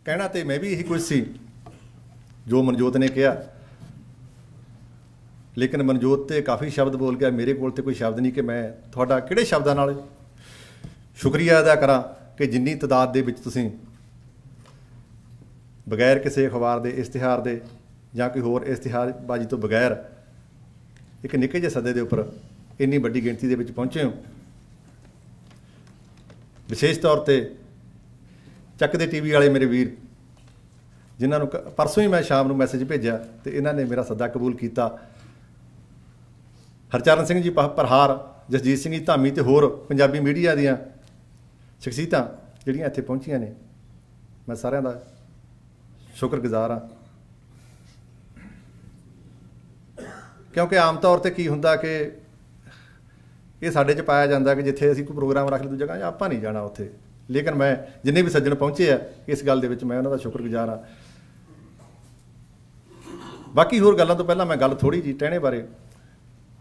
कहना तो मैं भी यही कुछ सी जो मनजोत ने कहा, लेकिन मनजोत तो काफ़ी शब्द बोल गया, मेरे को कोई शब्द नहीं कि मैं थोड़ा किहड़े शब्दां नाल शुक्रिया अदा करा कि जिन्नी तादाद दे विच तुसीं बगैर किसी अखबार के इश्तिहार के जां कोई होर इश्तिहारबाजी तो बगैर एक निक्के ਜਿਹੇ सदे के उपर इन्नी वड्डी गिणती के पहुँचे हो। विशेष तौर पर ਚੱਕਦੇ टीवी वाले मेरे वीर जिन्होंने परसों ही मैं शाम को मैसेज भेजा तो इन्होंने मेरा सद्दा कबूल किया। हरचरण सिंह जी परहार, जसजीत सिंह जी धामी तो होर पंजाबी मीडिया दीयां शख्सियतां जिहड़ियां इत्थे पहुंचियां ने, मैं सारिਆਂ ਦਾ शुक्रगुजार हाँ। क्योंकि आम तौर पर की हुंदा कि ये साडे च पाया जाता कि जिथे असीं कोई प्रोग्राम रख ली जगह आपां नहीं जाना उत्थे, लेकिन मैं जिन्ने भी सज्जण पहुँचे आ इस गल दे विच मैं उन्हां दा शुक्रगुजार हाँ। बाकी होर गल्लां तो पहलां मैं गल थोड़ी जी टहने बारे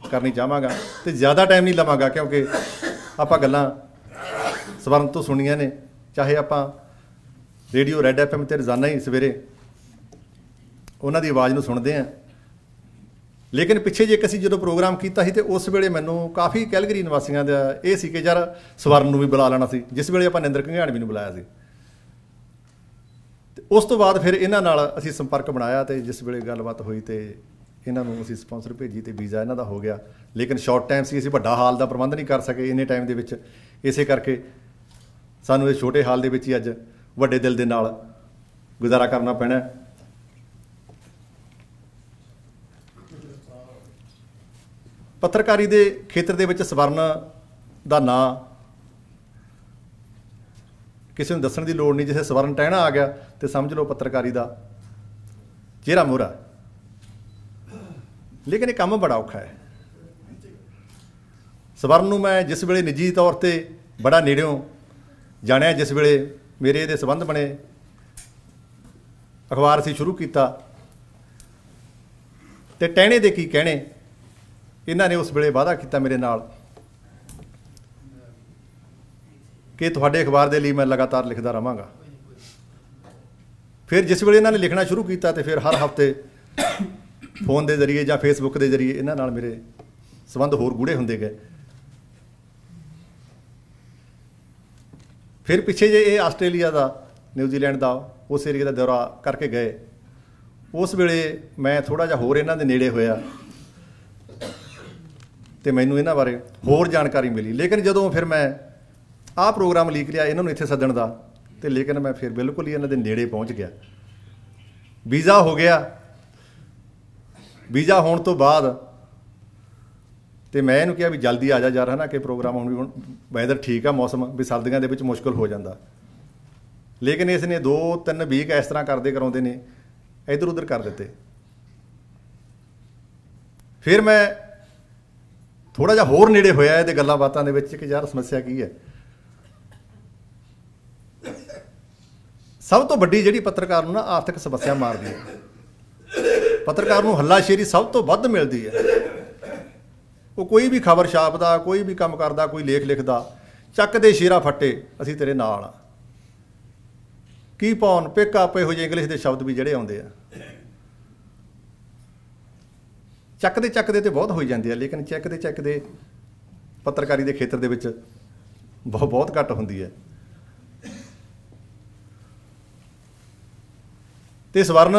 करनी चाहांगा तो ज़्यादा टाइम नहीं लवांगा, क्योंकि आपां गल्लां स्वर्ण तो सुनिया ने, चाहे आपां रेडियो रैड FM ते रोज़ाना ही सवेरे उन्हां दी आवाज़ नूं सुणदे हैं। लेकिन पिछे जे असीं जदों प्रोग्राम कीता सी ते उस वेले मैनूं काफ़ी कैलगरी निवासियों का ये सी कि यार स्वर्ण नूं भी बुला लेना सी, जिस वेले आपां निंदर घंघियाणवी नूं बुलाया सी। उस तो बाद फिर इन्हां नाल असीं संपर्क बनाया तो जिस वेले गलबात हुई तो इन्हां नूं असीं स्पॉन्सर भेजी तो वीज़ा इन्हां दा हो गया। लेकिन शॉर्ट टाइम से असीं वड्डा हाल का प्रबंध नहीं कर सके इन्ने टाइम दे विच, इसे करके सानूं इस छोटे हाल दे विच ही अज वड्डे दिल दे नाल गुजारा करना पैना। पत्रकारी दे खेत्र दे विच स्वर्ण दा नां किसी नूं दस्सण दी लोड़ नहीं, जिसे स्वर्ण टहना आ गया तो समझ लो पत्रकारी दा चेहरा मोहरा। लेकिन ये काम बड़ा औखा है। स्वर्ण नूं मैं जिस वेले निजी तौर पर बड़ा नेड़ियों जाणिया, जिस वेले मेरे ये संबंध बने, अखबार असीं शुरू किया तो टहने दे की कहने, इन्हां ने उस वेले वादा किया मेरे नाल कि तुहाडे अखबार दे लई मैं लगातार लिखदा रहांगा। फिर जिस वेले इन्हां ने लिखना शुरू किया तो फिर हर हफ्ते फोन के जरिए या फेसबुक के जरिए इन्हां नाल मेरे संबंध होर गूढ़े हुंदे गए। फिर पिछे जे ये आस्ट्रेलिया का, न्यूजीलैंड का उस एरिए का दौरा करके गए, उस वेले मैं थोड़ा जिहा होर इन्हां दे नेड़े होया तो मैनूं इन्हां बारे होर जानकारी मिली। लेकिन जदों फिर मैं आह प्रोग्राम लीक लिया इन्हां नूं इत्थे सद्दण दा, तो लेकिन मैं फिर बिल्कुल ही इन्हां दे नेड़े पहुँच गया। वीज़ा हो गया। वीज़ा होने तो बाद तो मैं इन्हूं कहा भी जल्दी आ जा यार, है ना, कि प्रोग्राम हुण वैदर ठीक है, मौसम भी सर्दियों के मुश्किल हो जाता। लेकिन इसने 2-3 वीक इस तरह करते कराउंदे ने इधर उधर कर दिते। फिर मैं थोड़ा जिहा होर नेड़े होया ये गल्लां बातां दे विच कि यार समस्या की है। सब तो वड्डी जिहड़ी पत्रकार नूं ना आर्थिक समस्या मारदी है, पत्रकार नूं हल्लाशेरी सब तो वध मिलती है। वो कोई भी खबर छापदा, कोई भी काम करदा, कोई लेख लिखदा, ਚੱਕ ਦੇ ਸ਼ੇਰਾ ਫੱਟੇ ਅਸੀਂ ਤੇਰੇ ਨਾਲ ਆ, ਕੀ ਪਾਉਣ ਪਿਕ ਅਪ, ਇਹੋ ਜਿਹੇ ਇੰਗਲਿਸ਼ ਦੇ ਸ਼ਬਦ ਵੀ ਜਿਹੜੇ ਆਉਂਦੇ ਆ। ਚੱਕਦੇ ਤੇ ਬਹੁਤ ਹੋਈ ਜਾਂਦੇ ਆ, ਲੇਕਿਨ ਚੱਕਦੇ ਪੱਤਰਕਾਰੀ ਦੇ ਖੇਤਰ ਦੇ ਵਿੱਚ ਬਹੁਤ ਘੱਟ ਹੁੰਦੀ ਹੈ। ਤੇ ਸਵਰਨ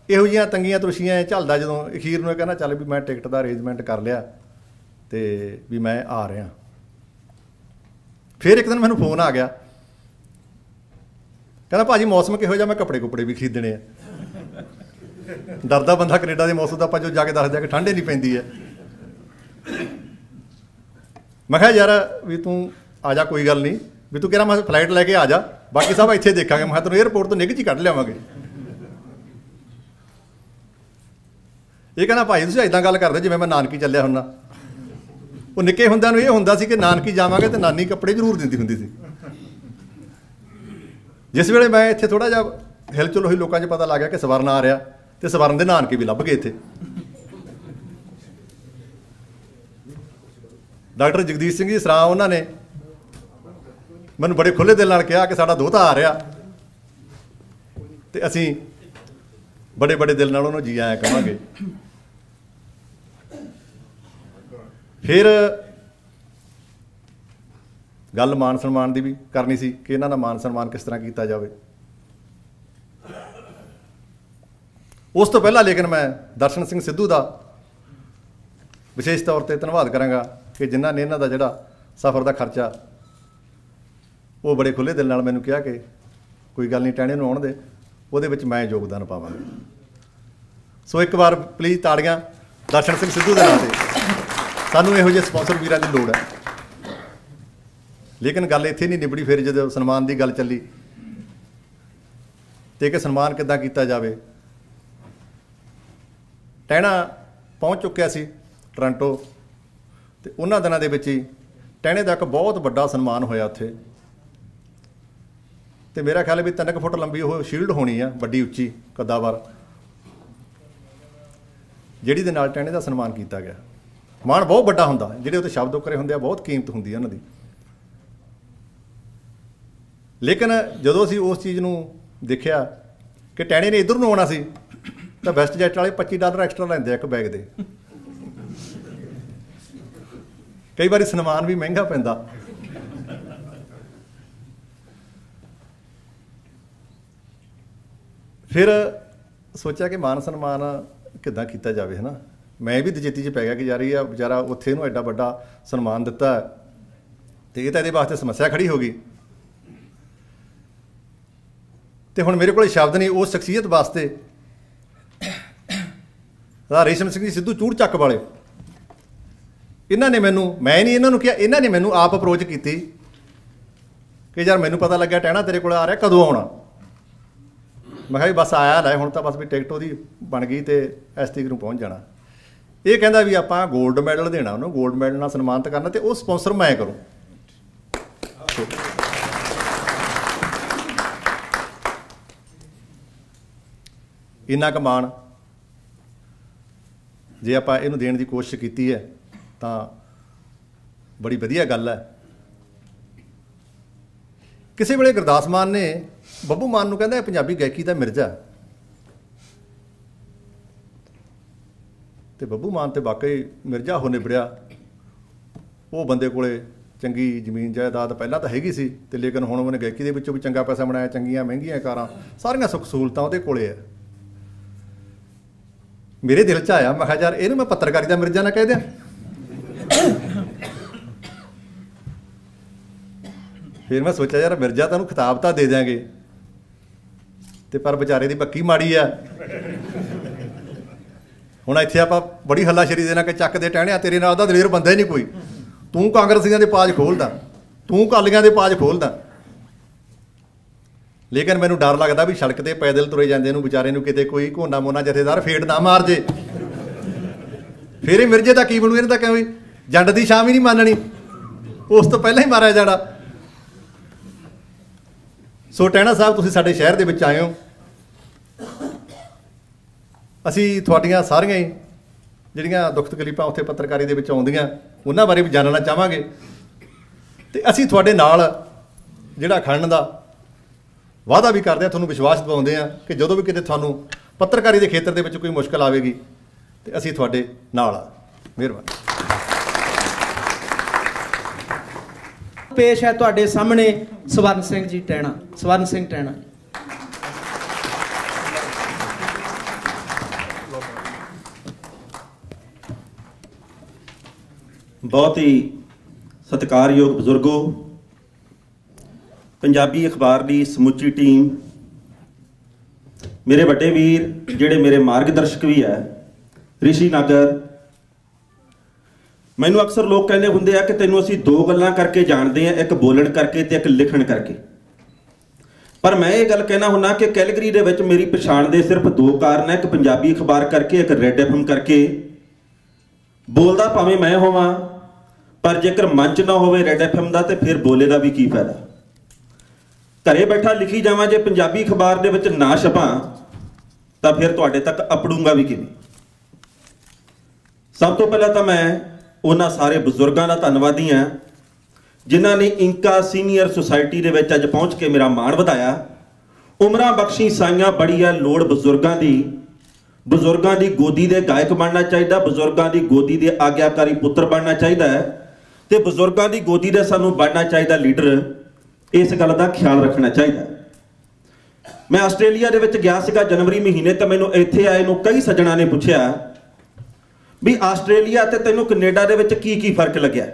ਇਹੋ ਜਿਹੀਆਂ ਤੰਗੀਆਂ ਤੁਰਸ਼ੀਆਂ ਝੱਲਦਾ ਜਦੋਂ ਅਖੀਰ ਨੂੰ ਇਹ ਕਹਿੰਦਾ ਚੱਲ ਵੀ ਮੈਂ ਟਿਕਟ ਦਾ ਅਰੇਂਜਮੈਂਟ ਕਰ ਲਿਆ ਤੇ ਵੀ ਮੈਂ ਆ ਰਿਹਾ। फिर एक दिन मैनू फोन आ गया, कहना भाजी मौसम किहो जिहा, मैं कपड़े कुपड़े भी खरीदने हैं। डरदा बंदा कनेडा के मौसम का, आप जो जाके दस दिया कि ठंड ही नहीं पैंदी है। मैं कहा यार भी तू आ जा, कोई गल नहीं, भी तू कह रहा मैं फ्लाइट लैके आ जा, बाकी सब इत्थे देखांगे। मैं तेन एयरपोर्ट तो निघ च कढ़ लियावांगे। ये कहना भाई तुसीं इदां गल करदे जिवें मैं नानकी चलिया हुन्ना। वो निक्के हुंदिआं नूं ये हुंदा सी कि नानकी जावांगे तो नानी कपड़े जरूर दिंदी हुंदी सी। जिस वेले मैं इत्थे थोड़ा जिहा हिलचुल होई, लोकां 'च पता लग गया कि सवर्ण आ रहा, तो सवर्ण दे नानके भी लभ गए इत्थे। डॉक्टर जगदीश सिंह जी सरां उन्होंने मैनूं बड़े खुले दिल नाल कहा कि साडा दोहता आ रहा। ਤੇ ਅਸੀਂ ਬੜੇ ਬੜੇ ਦਿਲ ਨਾਲ ਉਹਨੂੰ ਜੀ ਆਇਆ ਕਹਾਂਗੇ। ਫਿਰ ਗੱਲ ਮਾਨ ਸਨਮਾਨ ਦੀ ਵੀ ਕਰਨੀ ਸੀ ਕਿ ਇਹਨਾਂ ਦਾ ਮਾਨ ਸਨਮਾਨ ਕਿਸ ਤਰ੍ਹਾਂ ਕੀਤਾ ਜਾਵੇ। ਉਸ ਤੋਂ ਪਹਿਲਾਂ ਲੇਕਿਨ ਮੈਂ ਦਰਸ਼ਨ ਸਿੰਘ ਸਿੱਧੂ ਦਾ ਵਿਸ਼ੇਸ਼ ਤੌਰ 'ਤੇ ਧੰਨਵਾਦ ਕਰਾਂਗਾ ਕਿ ਜਿਨ੍ਹਾਂ ਨੇ ਇਹਨਾਂ ਦਾ ਜਿਹੜਾ ਸਫ਼ਰ ਦਾ ਖਰਚਾ ਉਹ ਬੜੇ ਖੁੱਲ੍ਹੇ ਦਿਲ ਨਾਲ ਮੈਨੂੰ ਕਿਹਾ ਕਿ ਕੋਈ ਗੱਲ ਨਹੀਂ ਟਹਿਣੇ ਨੂੰ ਆਉਣ ਦੇ, ਉਹਦੇ ਵਿੱਚ ਮੈਂ ਯੋਗਦਾਨ ਪਾਵਾਂਗਾ। ਸੋ ਇੱਕ ਵਾਰ ਪਲੀਜ਼ ਤਾੜੀਆਂ ਦਰਸ਼ਨ ਸਿੰਘ ਸਿੱਧੂ ਦੇ ਨਾਂ 'ਤੇ। ਸਾਨੂੰ ਇਹੋ ਜਿਹੇ ਸਪਾਂਸਰ ਵੀਰਾਂ ਦੀ ਲੋੜ ਹੈ। ਲੇਕਿਨ ਗੱਲ ਇੱਥੇ ਨਹੀਂ ਨਿਬੜੀ। ਫਿਰ ਜਦੋਂ ਸਨਮਾਨ ਦੀ ਗੱਲ ਚੱਲੀ ਤੇ ਕਿ ਸਨਮਾਨ ਕਿੱਦਾਂ ਕੀਤਾ ਜਾਵੇ, ਟਹਿਣਾ ਪਹੁੰਚ ਚੁੱਕਿਆ ਸੀ ਟੋਰਾਂਟੋ, ਤੇ ਉਹਨਾਂ ਦਿਨਾਂ ਦੇ ਵਿੱਚ ਹੀ ਟਹਿਣੇ ਦਾ ਇੱਕ ਬਹੁਤ ਵੱਡਾ ਸਨਮਾਨ ਹੋਇਆ ਉੱਥੇ। ਤੇ ਮੇਰਾ ਖਿਆਲ ਹੈ ਵੀ 3 ਫੁੱਟ ਲੰਬੀ ਉਹ ਸ਼ੀਲਡ ਹੋਣੀ ਆ, ਵੱਡੀ ਉੱਚੀ ਕੱਦਾਵਰ, ਜਿਹੜੀ ਦੇ ਨਾਲ ਟਹਿਣੇ ਦਾ ਸਨਮਾਨ ਕੀਤਾ ਗਿਆ। ਮਾਣ ਬਹੁਤ ਵੱਡਾ ਹੁੰਦਾ, ਜਿਹੜੇ ਉੱਤੇ ਸ਼ਬਦ ਉਕਰੇ ਹੁੰਦੇ ਆ, ਬਹੁਤ ਕੀਮਤ ਹੁੰਦੀ ਆ ਉਹਨਾਂ ਦੀ। ਲੇਕਿਨ ਜਦੋਂ ਅਸੀਂ ਉਸ ਚੀਜ਼ ਨੂੰ ਦੇਖਿਆ ਕਿ ਟਹਿਣੇ ਨੇ ਇੱਧਰ ਨੂੰ ਆਉਣਾ ਸੀ ਤਾਂ ਵੈਸਟ ਜੈਟ ਵਾਲੇ $25 ਐਕਸਟਰਾ ਲੈਂਦੇ ਆ ਇੱਕ ਬੈਗ ਦੇ। ਕਈ ਵਾਰੀ ਸਨਮਾਨ ਵੀ ਮਹਿੰਗਾ ਪੈਂਦਾ। ਫਿਰ ਸੋਚਿਆ ਕਿ ਮਾਨ ਸਨਮਾਨ ਕਿੱਦਾਂ ਕੀਤਾ ਜਾਵੇ, ਹੈ ਨਾ। ਮੈਂ ਵੀ ਦਜੇਤੀ 'ਚ ਪੈ ਗਿਆ ਕਿ ਯਾਰ ਇਹ ਵਿਚਾਰਾ ਉੱਥੇ ਇਹਨੂੰ ਐਡਾ ਵੱਡਾ ਸਨਮਾਨ ਦਿੱਤਾ ਅਤੇ ਇਹ ਤਾਂ ਇਹਦੇ ਵਾਸਤੇ ਸਮੱਸਿਆ ਖੜੀ ਹੋ ਗਈ। ਅਤੇ ਹੁਣ ਮੇਰੇ ਕੋਲ ਸ਼ਬਦ ਨਹੀਂ ਉਸ ਸ਼ਖਸੀਅਤ ਵਾਸਤੇ। ਰੇਸ਼ਮ ਸਿੰਘ ਜੀ ਸਿੱਧੂ ਚੂੜ ਚੱਕ ਵਾਲੇ, ਇਹਨਾਂ ਨੇ ਮੈਨੂੰ, ਮੈਂ ਨਹੀਂ ਇਹਨਾਂ ਨੂੰ ਕਿਹਾ, ਇਹਨਾਂ ਨੇ ਮੈਨੂੰ ਆਪ ਅਪਰੋਚ ਕੀਤੀ ਕਿ ਯਾਰ ਮੈਨੂੰ ਪਤਾ ਲੱਗਿਆ ਟਹਿਣਾ ਤੇਰੇ ਕੋਲ ਆ ਰਿਹਾ, ਕਦੋਂ ਆਉਣਾ। ਮੈਂ ਕਿਹਾ ਵੀ ਬਸ ਆਇਆ ਲੈ, ਹੁਣ ਤਾਂ ਬਸ ਵੀ ਟਿਕਟ ਉਹਦੀ ਬਣ ਗਈ ਅਤੇ ਇਸ ਤਰੀਕ ਨੂੰ ਪਹੁੰਚ ਜਾਣਾ। ਇਹ ਕਹਿੰਦਾ ਵੀ ਆਪਾਂ ਗੋਲਡ ਮੈਡਲ ਦੇਣਾ ਉਹਨੂੰ, ਗੋਲਡ ਮੈਡਲ ਨਾਲ ਸਨਮਾਨਿਤ ਕਰਨਾ, ਅਤੇ ਉਹ ਸਪੋਂਸਰ ਮੈਂ ਕਰੂੰ। ਇੰਨਾ ਕੁ ਮਾਣ ਜੇ ਆਪਾਂ ਇਹਨੂੰ ਦੇਣ ਦੀ ਕੋਸ਼ਿਸ਼ ਕੀਤੀ ਹੈ ਤਾਂ ਬੜੀ ਵਧੀਆ ਗੱਲ ਹੈ। ਕਿਸੇ ਵੇਲੇ ਗੁਰਦਾਸ ਮਾਨ ਨੇ ਬੱਬੂ ਮਾਨ ਨੂੰ ਕਹਿੰਦਾ ਇਹ ਪੰਜਾਬੀ ਗਾਇਕੀ ਦਾ ਮਿਰਜ਼ਾ, ਅਤੇ ਬੱਬੂ ਮਾਨ ਤੇ ਵਾਕਈ ਮਿਰਜ਼ਾ ਹੋ ਨਿਬੜਿਆ। ਉਹ ਬੰਦੇ ਕੋਲੇ ਚੰਗੀ ਜ਼ਮੀਨ ਜਾਇਦਾਦ ਪਹਿਲਾਂ ਤਾਂ ਹੈਗੀ ਸੀ, ਅਤੇ ਲੇਕਿਨ ਹੁਣ ਉਹਨੇ ਗਾਇਕੀ ਦੇ ਵਿੱਚੋਂ ਵੀ ਚੰਗਾ ਪੈਸਾ ਬਣਾਇਆ, ਚੰਗੀਆਂ ਮਹਿੰਗੀਆਂ ਕਾਰਾਂ, ਸਾਰੀਆਂ ਸੁੱਖ ਸਹੂਲਤਾਂ ਉਹਦੇ ਕੋਲੇ ਹੈ। ਮੇਰੇ ਦਿਲ 'ਚ ਆਇਆ, ਮੈਂ ਕਿਹਾ ਯਾਰ ਇਹਨੂੰ ਮੈਂ ਪੱਤਰਕਾਰੀ ਦਾ ਮਿਰਜ਼ਾ ਨਾ ਕਹਿ ਦਿਆਂ। ਫਿਰ ਮੈਂ ਸੋਚਿਆ ਯਾਰ ਮਿਰਜ਼ਾ ਤਾਂ ਉਹਨੂੰ ਖਿਤਾਬ ਤਾਂ ਦੇ ਦਿਆਂਗੇ, ਅਤੇ ਪਰ ਵਿਚਾਰੇ ਦੀ ਬੱਕੀ ਮਾੜੀ ਆ। ਹੁਣ ਇੱਥੇ ਆਪਾਂ ਬੜੀ ਹੱਲਾਸ਼ੇਰੀ ਦੇਣਾ ਕਿ ਚੱਕ ਦੇ ਟਹਿਣਿਆ, ਤੇਰੇ ਨਾਲ ਉਹਦਾ ਦਲੇਰ ਬੰਦਾ ਹੀ ਨਹੀਂ ਕੋਈ। ਤੂੰ ਕਾਂਗਰਸੀਆਂ ਦੇ ਪਾਜ ਖੋਲ੍ਹਦਾ, ਤੂੰ ਅਕਾਲੀਆਂ ਦੇ ਪਾਜ ਖੋਲ੍ਹਦਾ। ਲੇਕਿਨ ਮੈਨੂੰ ਡਰ ਲੱਗਦਾ ਵੀ ਸੜਕ 'ਤੇ ਪੈਦਲ ਤੁਰੇ ਜਾਂਦੇ ਨੂੰ ਵਿਚਾਰੇ ਨੂੰ ਕਿਤੇ ਕੋਈ ਘੋਨਾ ਮੋਨਾ ਜਥੇਦਾਰ ਫੇਟ ਨਾ ਮਾਰ ਜੇ। ਫਿਰ ਇਹ ਮਿਰਜ਼ੇ ਦਾ ਕੀ ਬਣੂ, ਇਹਨੇ ਤਾਂ ਕਿਵੇਂ ਜੰਡ ਦੀ ਛਾਂ ਵੀ ਨਹੀਂ ਮੰਨਣੀ, ਉਸ ਤੋਂ ਪਹਿਲਾਂ ਹੀ ਮਾਰਿਆ ਜਾਣਾ। ਸੋ ਟਹਿਣਾ ਸਾਹਿਬ, ਤੁਸੀਂ ਸਾਡੇ ਸ਼ਹਿਰ ਦੇ ਵਿੱਚ ਆਏ ਹੋ। ਅਸੀਂ ਤੁਹਾਡੀਆਂ ਸਾਰੀਆਂ ਹੀ ਜਿਹੜੀਆਂ ਦੁੱਖ ਤਕਲੀਫਾਂ ਉੱਥੇ ਪੱਤਰਕਾਰੀ ਦੇ ਵਿੱਚ ਆਉਂਦੀਆਂ, ਉਹਨਾਂ ਬਾਰੇ ਵੀ ਜਾਣਨਾ ਚਾਹਾਂਗੇ, ਅਤੇ ਅਸੀਂ ਤੁਹਾਡੇ ਨਾਲ ਜਿਹੜਾ ਖੜਨ ਦਾ ਵਾਅਦਾ ਵੀ ਕਰਦੇ ਹਾਂ, ਤੁਹਾਨੂੰ ਵਿਸ਼ਵਾਸ ਦਿਵਾਉਂਦੇ ਹਾਂ ਕਿ ਜਦੋਂ ਵੀ ਕਿਤੇ ਤੁਹਾਨੂੰ ਪੱਤਰਕਾਰੀ ਦੇ ਖੇਤਰ ਦੇ ਵਿੱਚ ਕੋਈ ਮੁਸ਼ਕਲ ਆਵੇਗੀ ਅਤੇ ਅਸੀਂ ਤੁਹਾਡੇ ਨਾਲ ਆ। ਮਿਹਰਬਾਨੀ। ਪੇਸ਼ ਹੈ ਤੁਹਾਡੇ ਸਾਹਮਣੇ ਸਵਰਨ ਸਿੰਘ ਜੀ ਟਹਿਣਾ। ਸਵਰਨ ਸਿੰਘ ਟਹਿਣਾ। ਬਹੁਤ ਹੀ ਸਤਿਕਾਰਯੋਗ ਬਜ਼ੁਰਗੋ, ਪੰਜਾਬੀ ਅਖਬਾਰ ਦੀ ਸਮੁੱਚੀ ਟੀਮ, ਮੇਰੇ ਵੱਡੇ ਵੀਰ ਜਿਹੜੇ ਮੇਰੇ ਮਾਰਗਦਰਸ਼ਕ ਵੀ ਹੈ, ਰਿਸ਼ੀ ਨਾਗਰ। ਮੈਨੂੰ ਅਕਸਰ ਲੋਕ ਕਹਿੰਦੇ ਹੁੰਦੇ ਆ ਕਿ ਤੈਨੂੰ ਅਸੀਂ 2 ਗੱਲਾਂ ਕਰਕੇ ਜਾਣਦੇ ਆ, ਇੱਕ ਬੋਲਣ ਕਰਕੇ ਤੇ ਇੱਕ ਲਿਖਣ ਕਰਕੇ। ਪਰ ਮੈਂ ਇਹ ਗੱਲ ਕਹਿਣਾ ਹੁੰਦਾ ਕਿ ਕੈਲਗਰੀ ਦੇ ਵਿੱਚ ਮੇਰੀ ਪਛਾਣ ਦੇ ਸਿਰਫ 2 ਕਾਰਨ ਹੈ, ਇੱਕ ਪੰਜਾਬੀ ਅਖਬਾਰ ਕਰਕੇ, ਇੱਕ ਰੈਡ ਐਫਐਮ ਕਰਕੇ। ਬੋਲਦਾ ਭਾਵੇਂ ਮੈਂ ਹੋਵਾਂ, ਪਰ ਜੇਕਰ ਮੰਚ ਨਾ ਹੋਵੇ ਰੈਡ ਐਫਐਮ ਦਾ ਤੇ ਫਿਰ ਬੋਲੇ ਦਾ ਵੀ ਕੀ ਫਾਇਦਾ। ਘਰੇ ਬੈਠਾ ਲਿਖੀ ਜਾਵਾਂ, ਜੇ ਪੰਜਾਬੀ ਅਖਬਾਰ ਦੇ ਵਿੱਚ ਨਾ ਛਪਾਂ ਤਾਂ ਫਿਰ ਤੁਹਾਡੇ ਤੱਕ ਅਪੜੂੰਗਾ ਵੀ ਕਿਵੇਂ। ਸਭ ਤੋਂ ਪਹਿਲਾਂ ਤਾਂ ਮੈਂ ਉਹਨਾਂ ਸਾਰੇ ਬਜ਼ੁਰਗਾਂ ਦਾ ਧੰਨਵਾਦੀ ਹਾਂ ਜਿਨ੍ਹਾਂ ਨੇ ਇੰਕਾ ਸੀਨੀਅਰ ਸੁਸਾਇਟੀ ਦੇ ਵਿੱਚ ਅੱਜ ਪਹੁੰਚ ਕੇ ਮੇਰਾ ਮਾਣ ਵਧਾਇਆ। ਉਮਰਾਂ ਬਖਸ਼ੀ ਸਾਈਆਂ ਬੜੀ ਹੈ ਲੋੜ ਬਜ਼ੁਰਗਾਂ ਦੀ ਗੋਦੀ ਦੇ ਗਾਇਕ ਬਣਨਾ ਚਾਹੀਦਾ, ਬਜ਼ੁਰਗਾਂ ਦੀ ਗੋਦੀ ਦੇ ਆਗਿਆਕਾਰੀ ਪੁੱਤਰ ਬਣਨਾ ਚਾਹੀਦਾ ਹੈ ਤੇ ਬਜ਼ੁਰਗਾਂ ਦੀ ਗੋਦੀ ਦੇ ਸਾਨੂੰ ਬਣਨਾ ਚਾਹੀਦਾ ਲੀਡਰ। ਇਸ ਗੱਲ ਦਾ ਖਿਆਲ ਰੱਖਣਾ ਚਾਹੀਦਾ। ਮੈਂ ਆਸਟ੍ਰੇਲੀਆ ਦੇ ਵਿੱਚ ਗਿਆ ਸੀਗਾ ਜਨਵਰੀ ਮਹੀਨੇ ਤੇ ਮੈਨੂੰ ਇੱਥੇ ਆਏ ਨੂੰ ਕਈ ਸੱਜਣਾ ਨੇ ਪੁੱਛਿਆ ਵੀ ਆਸਟ੍ਰੇਲੀਆ ਤੇ ਤੈਨੂੰ ਕੈਨੇਡਾ ਦੇ ਵਿੱਚ ਕੀ ਫਰਕ ਲੱਗਿਆ।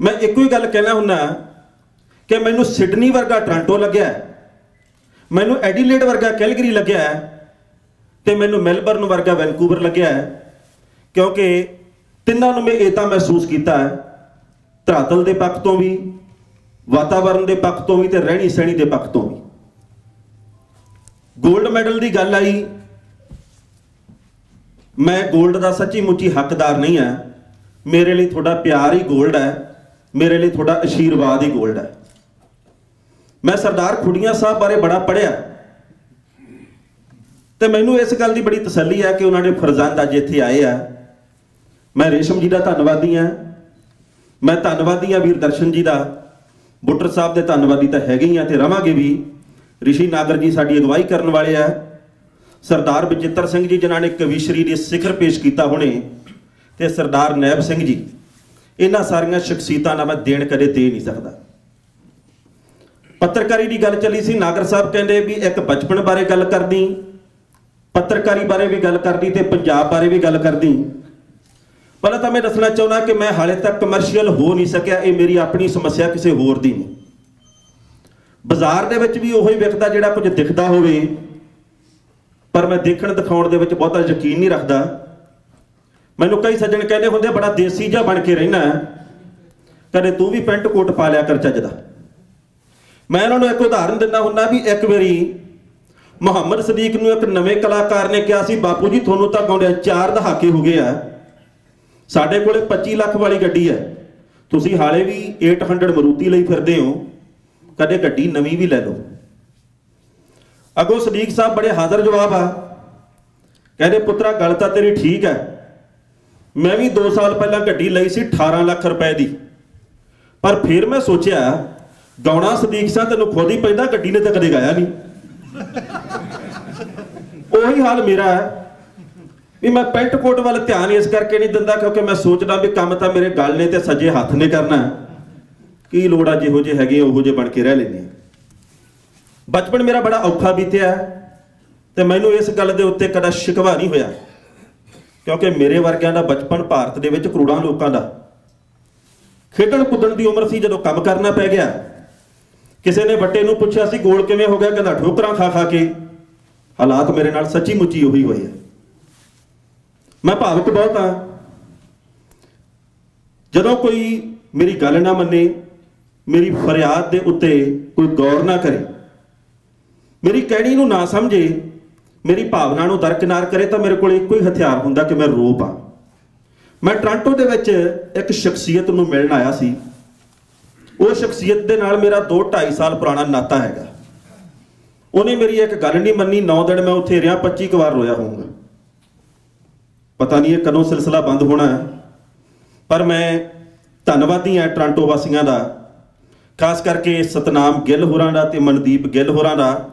ਮੈਂ ਇੱਕੋ ਹੀ ਗੱਲ ਕਹਿਣਾ ਹੁੰਦਾ ਕਿ ਮੈਨੂੰ ਸਿਡਨੀ ਵਰਗਾ ਟੋਰਾਂਟੋ ਲੱਗਿਆ, ਮੈਨੂੰ ਐਡੀਲੇਡ ਵਰਗਾ ਕੈਲਗਰੀ ਲੱਗਿਆ ਤੇ ਮੈਨੂੰ ਮੈਲਬਰਨ ਵਰਗਾ ਵੈਨਕੂਵਰ ਲੱਗਿਆ, ਕਿਉਂਕਿ ਤਿੰਨਾਂ ਨੂੰ ਮੈਂ ਇਹ ਤਾਂ ਮਹਿਸੂਸ ਕੀਤਾ ਧਰਾਤਲ ਦੇ ਪੱਖ ਤੋਂ ਵੀ, ਵਾਤਾਵਰਣ ਦੇ ਪੱਖ ਤੋਂ ਵੀ ਤੇ ਰਹਿਣੀ ਸਹਿਣੀ ਦੇ ਪੱਖ ਤੋਂ ਵੀ। ਗੋਲਡ ਮੈਡਲ ਦੀ ਗੱਲ ਆਈ, ਮੈਂ ਗੋਲਡ ਦਾ ਸੱਚੀ ਮੁੱਚੀ ਹੱਕਦਾਰ ਨਹੀਂ ਹਾਂ। ਮੇਰੇ ਲਈ ਤੁਹਾਡਾ ਪਿਆਰ ਹੀ ਗੋਲਡ ਹੈ, ਮੇਰੇ ਲਈ ਤੁਹਾਡਾ ਆਸ਼ੀਰਵਾਦ ਹੀ ਗੋਲਡ ਹੈ। ਮੈਂ ਸਰਦਾਰ ਖੁੱਡੀਆਂ ਸਾਹਿਬ ਬਾਰੇ ਬੜਾ ਪੜ੍ਹਿਆ ਤੇ ਮੈਨੂੰ ਇਸ ਗੱਲ ਦੀ ਬੜੀ ਤਸੱਲੀ ਹੈ ਕਿ ਉਹਨਾਂ ਨੇ ਫਰਜ਼ੰਦ ਅੱਜ ਇੱਥੇ ਆਏ ਆ। ਮੈਂ ਰੇਸ਼ਮ ਜੀ ਦਾ ਧੰਨਵਾਦੀ ਹਾਂ, ਮੈਂ ਧੰਨਵਾਦੀ ਹਾਂ ਵੀਰ ਦਰਸ਼ਨ ਜੀ ਦਾ, ਬੁੱਟਰ ਸਾਹਿਬ ਦੇ ਧੰਨਵਾਦੀ ਤਾਂ ਹੈਗੇ ਹੀ ਆ ਤੇ ਰਵਾਂਗੇ ਵੀ। ਰਿਸ਼ੀ ਨਾਗਰ ਜੀ ਸਾਡੀ ਅਗਵਾਈ ਕਰਨ ਵਾਲੇ ਆ, ਸਰਦਾਰ ਬਚਿੱਤਰ ਸਿੰਘ ਜੀ ਜਿਨ੍ਹਾਂ ਨੇ ਕਵੀਸ਼ਰੀ ਦੇ ਸਿਖਰ ਪੇਸ਼ ਕੀਤਾ ਹੁਣੇ, ਤੇ ਸਰਦਾਰ ਨੈਬ ਸਿੰਘ ਜੀ। ਇਹਨਾਂ ਸਾਰੀਆਂ ਸ਼ਖਸੀਅਤਾਂ ਦਾ ਮੈਂ ਦੇਣ ਕਦੇ ਦੇ ਨਹੀਂ ਸਕਦਾ। ਪੱਤਰਕਾਰੀ ਦੀ ਗੱਲ ਚੱਲੀ ਸੀ, ਨਾਗਰ ਸਾਹਿਬ ਕਹਿੰਦੇ ਵੀ ਇੱਕ ਬਚਪਨ ਬਾਰੇ ਗੱਲ ਕਰਦੀ, ਪੱਤਰਕਾਰੀ ਬਾਰੇ ਵੀ ਗੱਲ ਕਰਦੀ ਤੇ ਪੰਜਾਬ ਬਾਰੇ ਵੀ ਗੱਲ ਕਰਦੀ। ਪਹਿਲਾਂ ਤਾਂ ਮੈਂ ਦੱਸਣਾ ਚਾਹੁੰਦਾ ਕਿ ਮੈਂ ਹਾਲੇ ਤੱਕ ਕਮਰਸ਼ੀਅਲ ਹੋ ਨਹੀਂ ਸਕਿਆ, ਇਹ ਮੇਰੀ ਆਪਣੀ ਸਮੱਸਿਆ, ਕਿਸੇ ਹੋਰ ਦੀ ਨਹੀਂ। ਬਾਜ਼ਾਰ ਦੇ ਵਿੱਚ ਵੀ ਉਹੀ ਵਿਕਦਾ ਜਿਹੜਾ ਕੁਝ ਦਿਖਦਾ ਹੋਵੇ, ਪਰ ਮੈਂ ਦੇਖਣ ਦਿਖਾਉਣ ਦੇ ਵਿੱਚ ਬਹੁਤਾ ਯਕੀਨ ਨਹੀਂ ਰੱਖਦਾ। ਮੈਨੂੰ ਕਈ ਸੱਜਣ ਕਹਿੰਦੇ ਹੁੰਦੇ ਬੜਾ ਦੇਸੀ ਜਿਹਾ ਬਣ ਕੇ ਰਹਿਣਾ, ਕਦੇ ਤੂੰ ਵੀ ਪੈਂਟ ਕੋਟ ਪਾ ਲਿਆ ਕਰ ਚੱਜਦਾ। ਮੈਂ ਉਹਨਾਂ ਨੂੰ ਇੱਕ ਉਦਾਹਰਨ ਦਿੰਦਾ ਹੁੰਦਾ ਵੀ ਇੱਕ ਵਾਰੀ ਮੁਹੰਮਦ ਸਦੀਕ ਨੂੰ ਇੱਕ ਨਵੇਂ ਕਲਾਕਾਰ ਨੇ ਕਿਹਾ ਸੀ, ਬਾਪੂ ਜੀ ਤੁਹਾਨੂੰ ਤਾਂ ਗਾਉਂਦਿਆਂ 4 ਦਹਾਕੇ ਹੋ ਗਏ ਆ, ਸਾਡੇ ਕੋਲੇ 25 ਲੱਖ ਵਾਲੀ ਗੱਡੀ ਹੈ, ਤੁਸੀਂ ਹਾਲੇ ਵੀ 800 ਮਰੂਤੀ ਲਈ ਫਿਰਦੇ ਹੋ, ਕਦੇ ਗੱਡੀ ਨਵੀਂ ਵੀ ਲੈ ਲਓ। ਅੱਗੋਂ ਸਦੀਕ ਸਾਹਿਬ ਬੜੇ ਹਾਜ਼ਰ ਜਵਾਬ ਆ, ਕਹਿੰਦੇ ਪੁੱਤਰਾ ਗੱਲ ਤਾਂ ਤੇਰੀ ਠੀਕ ਹੈ, ਮੈਂ ਵੀ 2 ਸਾਲ ਪਹਿਲਾਂ ਗੱਡੀ ਲਈ ਸੀ 18 ਲੱਖ ਰੁਪਏ ਦੀ, ਪਰ ਫਿਰ ਮੈਂ ਸੋਚਿਆ ਗਾਉਣਾ ਸਦੀਕ ਸਾਹਿਬ ਤੈਨੂੰ ਖੁਦ ਹੀ ਪੈਂਦਾ, ਗੱਡੀ ਨੇ ਤਾਂ ਕਦੇ ਗਾਇਆ ਨਹੀਂ। ਉਹੀ ਹਾਲ ਮੇਰਾ ਹੈ ਵੀ ਮੈਂ ਪੈਂਟ ਕੋਟ ਵੱਲ ਧਿਆਨ ਇਸ ਕਰਕੇ ਨਹੀਂ ਦਿੰਦਾ ਕਿਉਂਕਿ ਮੈਂ ਸੋਚਦਾ ਵੀ ਕੰਮ ਤਾਂ ਮੇਰੇ ਗਲ ਨੇ ਤੇ ਸੱਜੇ ਹੱਥ ਨੇ ਕਰਨਾ, ਕੀ ਲੋੜ ਆ ਜਿਹੋ ਜਿਹੇ ਹੈਗੇ ਉਹੋ ਜਿਹੇ ਬਣ ਕੇ ਰਹਿ ਲੈਂਦੇ ਆ। ਬਚਪਨ ਮੇਰਾ ਬੜਾ ਔਖਾ ਬੀਤਿਆ ਤੇ ਮੈਨੂੰ ਇਸ ਗੱਲ ਦੇ ਉੱਤੇ ਕਦਾ ਸ਼ਿਕਵਾ ਨਹੀਂ ਹੋਇਆ, ਕਿਉਂਕਿ ਮੇਰੇ ਵਰਗਿਆਂ ਦਾ ਬਚਪਨ ਭਾਰਤ ਦੇ ਵਿੱਚ ਕਰੋੜਾਂ ਲੋਕਾਂ ਦਾ। ਖੇਡਣ ਕੁੱਦਣ ਦੀ ਉਮਰ ਸੀ ਜਦੋਂ ਕੰਮ ਕਰਨਾ ਪੈ ਗਿਆ। ਕਿਸੇ ਨੇ ਵੱਟੇ ਨੂੰ ਪੁੱਛਿਆ ਸੀ ਗੋਲ ਕਿਵੇਂ ਹੋ ਗਿਆ, ਕਹਿੰਦਾ ਠੋਕਰਾਂ ਖਾ ਖਾ ਕੇ। ਹਾਲਾਤ ਮੇਰੇ ਨਾਲ ਸੱਚੀ ਮੁੱਚੀ ਉਹੀ ਹੋਏ ਆ। ਮੈਂ ਭਾਵੁਕ ਬਹੁਤ ਹਾਂ, ਜਦੋਂ ਕੋਈ ਮੇਰੀ ਗੱਲ ਨਾ ਮੰਨੇ, ਮੇਰੀ ਫਰਿਆਦ ਦੇ ਉੱਤੇ ਕੋਈ ਗੌਰ ਨਾ ਕਰੇ, ਮੇਰੀ ਕਹਿਣੀ ਨੂੰ ਨਾ ਸਮਝੇ, ਮੇਰੀ ਭਾਵਨਾ ਨੂੰ ਦਰਕਿਨਾਰ ਕਰੇ, ਤਾਂ ਮੇਰੇ ਕੋਲ ਇੱਕੋ ਹੀ ਹਥਿਆਰ ਹੁੰਦਾ ਕਿ ਮੈਂ ਰੋ ਪਾਂ। ਮੈਂ ਟੋਰਾਂਟੋ ਦੇ ਵਿੱਚ ਇੱਕ ਸ਼ਖਸੀਅਤ ਨੂੰ ਮਿਲਣ ਆਇਆ ਸੀ। ਉਹ ਸ਼ਖਸੀਅਤ ਦੇ ਨਾਲ ਮੇਰਾ 2-2.5 ਸਾਲ ਪੁਰਾਣਾ ਨਾਤਾ ਹੈਗਾ। ਉਹਨੇ ਮੇਰੀ ਇੱਕ ਗੱਲ ਨਹੀਂ ਮੰਨੀ, 9 ਦਿਨ ਮੈਂ ਉੱਥੇ ਰਿਹਾ, 25 ਵਾਰ ਰੋਇਆ ਹੋਊਗਾ। ਪਤਾ ਨਹੀਂ ਇਹ ਕਦੋਂ ਸਿਲਸਿਲਾ ਬੰਦ ਹੋਣਾ ਹੈ, ਪਰ ਮੈਂ ਧੰਨਵਾਦੀ ਹਾਂ ਟੋਰਾਂਟੋ ਵਾਸੀਆਂ ਦਾ, ਖਾਸ ਕਰਕੇ ਸਤਨਾਮ ਗਿੱਲ ਹੋਰਾਂ ਦਾ ਤੇ ਮਨਦੀਪ ਗਿੱਲ ਹੋਰਾਂ ਦਾ,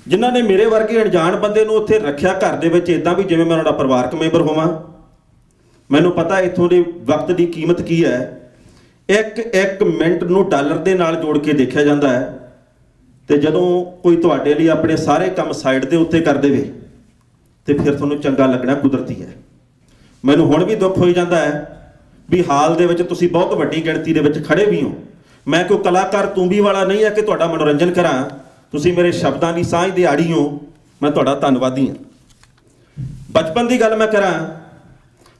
ਜਿਨ੍ਹਾਂ ਨੇ ਮੇਰੇ ਵਰਗੇ ਅਣਜਾਣ ਬੰਦੇ ਨੂੰ ਉੱਥੇ ਰੱਖਿਆ ਘਰ ਦੇ ਵਿੱਚ ਇਦਾਂ ਵੀ ਜਿਵੇਂ ਮੈਂ ਉਹਨਾਂ ਦਾ ਪਰਿਵਾਰਕ ਮੈਂਬਰ ਹੋਵਾਂ। ਮੈਨੂੰ ਪਤਾ ਇੱਥੋਂ ਦੇ ਵਕਤ ਦੀ ਕੀਮਤ ਕੀ ਹੈ। ਇੱਕ ਮਿੰਟ ਨੂੰ ਡਾਲਰ ਦੇ ਨਾਲ ਜੋੜ ਕੇ ਦੇਖਿਆ ਜਾਂਦਾ ਹੈ, ਤੇ ਜਦੋਂ ਕੋਈ ਤੁਹਾਡੇ ਲਈ ਆਪਣੇ ਸਾਰੇ ਕੰਮ ਸਾਈਡ ਦੇ ਉੱਤੇ ਕਰ ਦੇਵੇ ਤੇ ਫਿਰ ਤੁਹਾਨੂੰ ਚੰਗਾ ਲੱਗਣਾ ਕੁਦਰਤੀ ਹੈ। ਮੈਨੂੰ ਹੁਣ ਵੀ ਦੁੱਖ ਹੋਈ ਜਾਂਦਾ ਹੈ ਵੀ ਹਾਲ ਦੇ ਵਿੱਚ ਤੁਸੀਂ ਬਹੁਤ ਵੱਡੀ ਗਿਣਤੀ ਦੇ ਵਿੱਚ ਖੜੇ ਵੀ ਹੋ। ਮੈਂ ਕੋਈ ਕਲਾਕਾਰ ਤੂੰਬੀ ਵਾਲਾ ਨਹੀਂ ਹੈ ਕਿ ਤੁਹਾਡਾ ਮਨੋਰੰਜਨ ਕਰਾਂ, ਤੁਸੀਂ ਮੇਰੇ ਸ਼ਬਦਾਂ ਦੀ ਸਾਂਝ ਦੇ ਆੜੀ ਹੋ, ਮੈਂ ਤੁਹਾਡਾ ਧੰਨਵਾਦੀ ਹਾਂ। ਬਚਪਨ ਦੀ ਗੱਲ ਮੈਂ ਕਰਾਂ,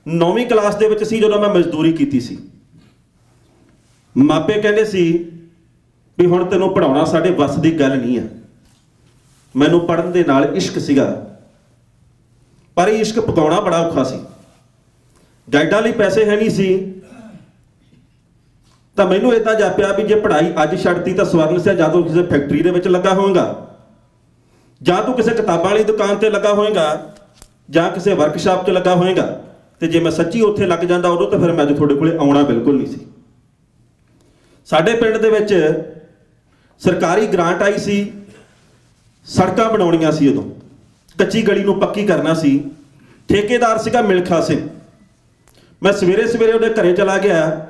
9ਵੀਂ ਕਲਾਸ ਦੇ ਵਿੱਚ ਸੀ ਜਦੋਂ ਮੈਂ ਮਜ਼ਦੂਰੀ ਕੀਤੀ ਸੀ। ਮਾਪੇ ਕਹਿੰਦੇ ਸੀ ਵੀ ਹੁਣ ਤੈਨੂੰ ਪੜਾਉਣਾ ਸਾਡੇ ਵੱਸ ਦੀ ਗੱਲ ਨਹੀਂ ਹੈ। ਮੈਨੂੰ ਪੜ੍ਹਨ ਦੇ ਨਾਲ ਇਸ਼ਕ ਸੀਗਾ, ਪਰ ਇਹ ਇਸ਼ਕ ਪਕਾਉਣਾ ਬੜਾ ਔਖਾ ਸੀ। ਗਾਈਡਾਂ ਲਈ ਪੈਸੇ ਹੈ ਨਹੀਂ ਸੀ, ਤਾਂ ਮੈਨੂੰ ਇਦਾਂ ਜਾਪਿਆ ਵੀ ਜੇ ਪੜ੍ਹਾਈ ਅੱਜ ਛੱਡਤੀ ਤਾਂ ਸਵਰਨ ਸਿੰਘ ਜਾਂ ਤੂੰ ਕਿਸੇ ਫੈਕਟਰੀ ਦੇ ਵਿੱਚ ਲੱਗਾ ਹੋਵੇਗਾ, ਜਾਂ ਤੂੰ ਕਿਸੇ ਕਿਤਾਬਾਂ ਵਾਲੀ ਦੁਕਾਨ ਤੇ ਲੱਗਾ ਹੋਵੇਗਾ, ਜਾਂ ਕਿਸੇ ਵਰਕਸ਼ਾਪ 'ਚ ਲੱਗਾ ਹੋਵੇਗਾ। ਤੇ ਜੇ ਮੈਂ ਸੱਚੀ ਉੱਥੇ ਲੱਗ ਜਾਂਦਾ ਉਦੋਂ ਤਾਂ ਫਿਰ ਮੈਂ ਅੱਜ ਤੁਹਾਡੇ ਕੋਲੇ ਆਉਣਾ ਬਿਲਕੁਲ ਨਹੀਂ ਸੀ। ਸਾਡੇ ਪਿੰਡ ਦੇ ਵਿੱਚ ਸਰਕਾਰੀ ਗ੍ਰਾਂਟ ਆਈ ਸੀ ਸੜਕਾਂ ਬਣਾਉਣੀਆਂ ਸੀ, ਉਦੋਂ ਕੱਚੀ ਗਲੀ ਨੂੰ ਪੱਕੀ ਕਰਨਾ ਸੀ। ਠੇਕੇਦਾਰ ਸੀਗਾ ਮਿਲਖਾ ਸਿੰਘ। ਮੈਂ ਸਵੇਰੇ ਸਵੇਰੇ ਉਹਦੇ ਘਰੇ ਚਲਾ ਗਿਆ।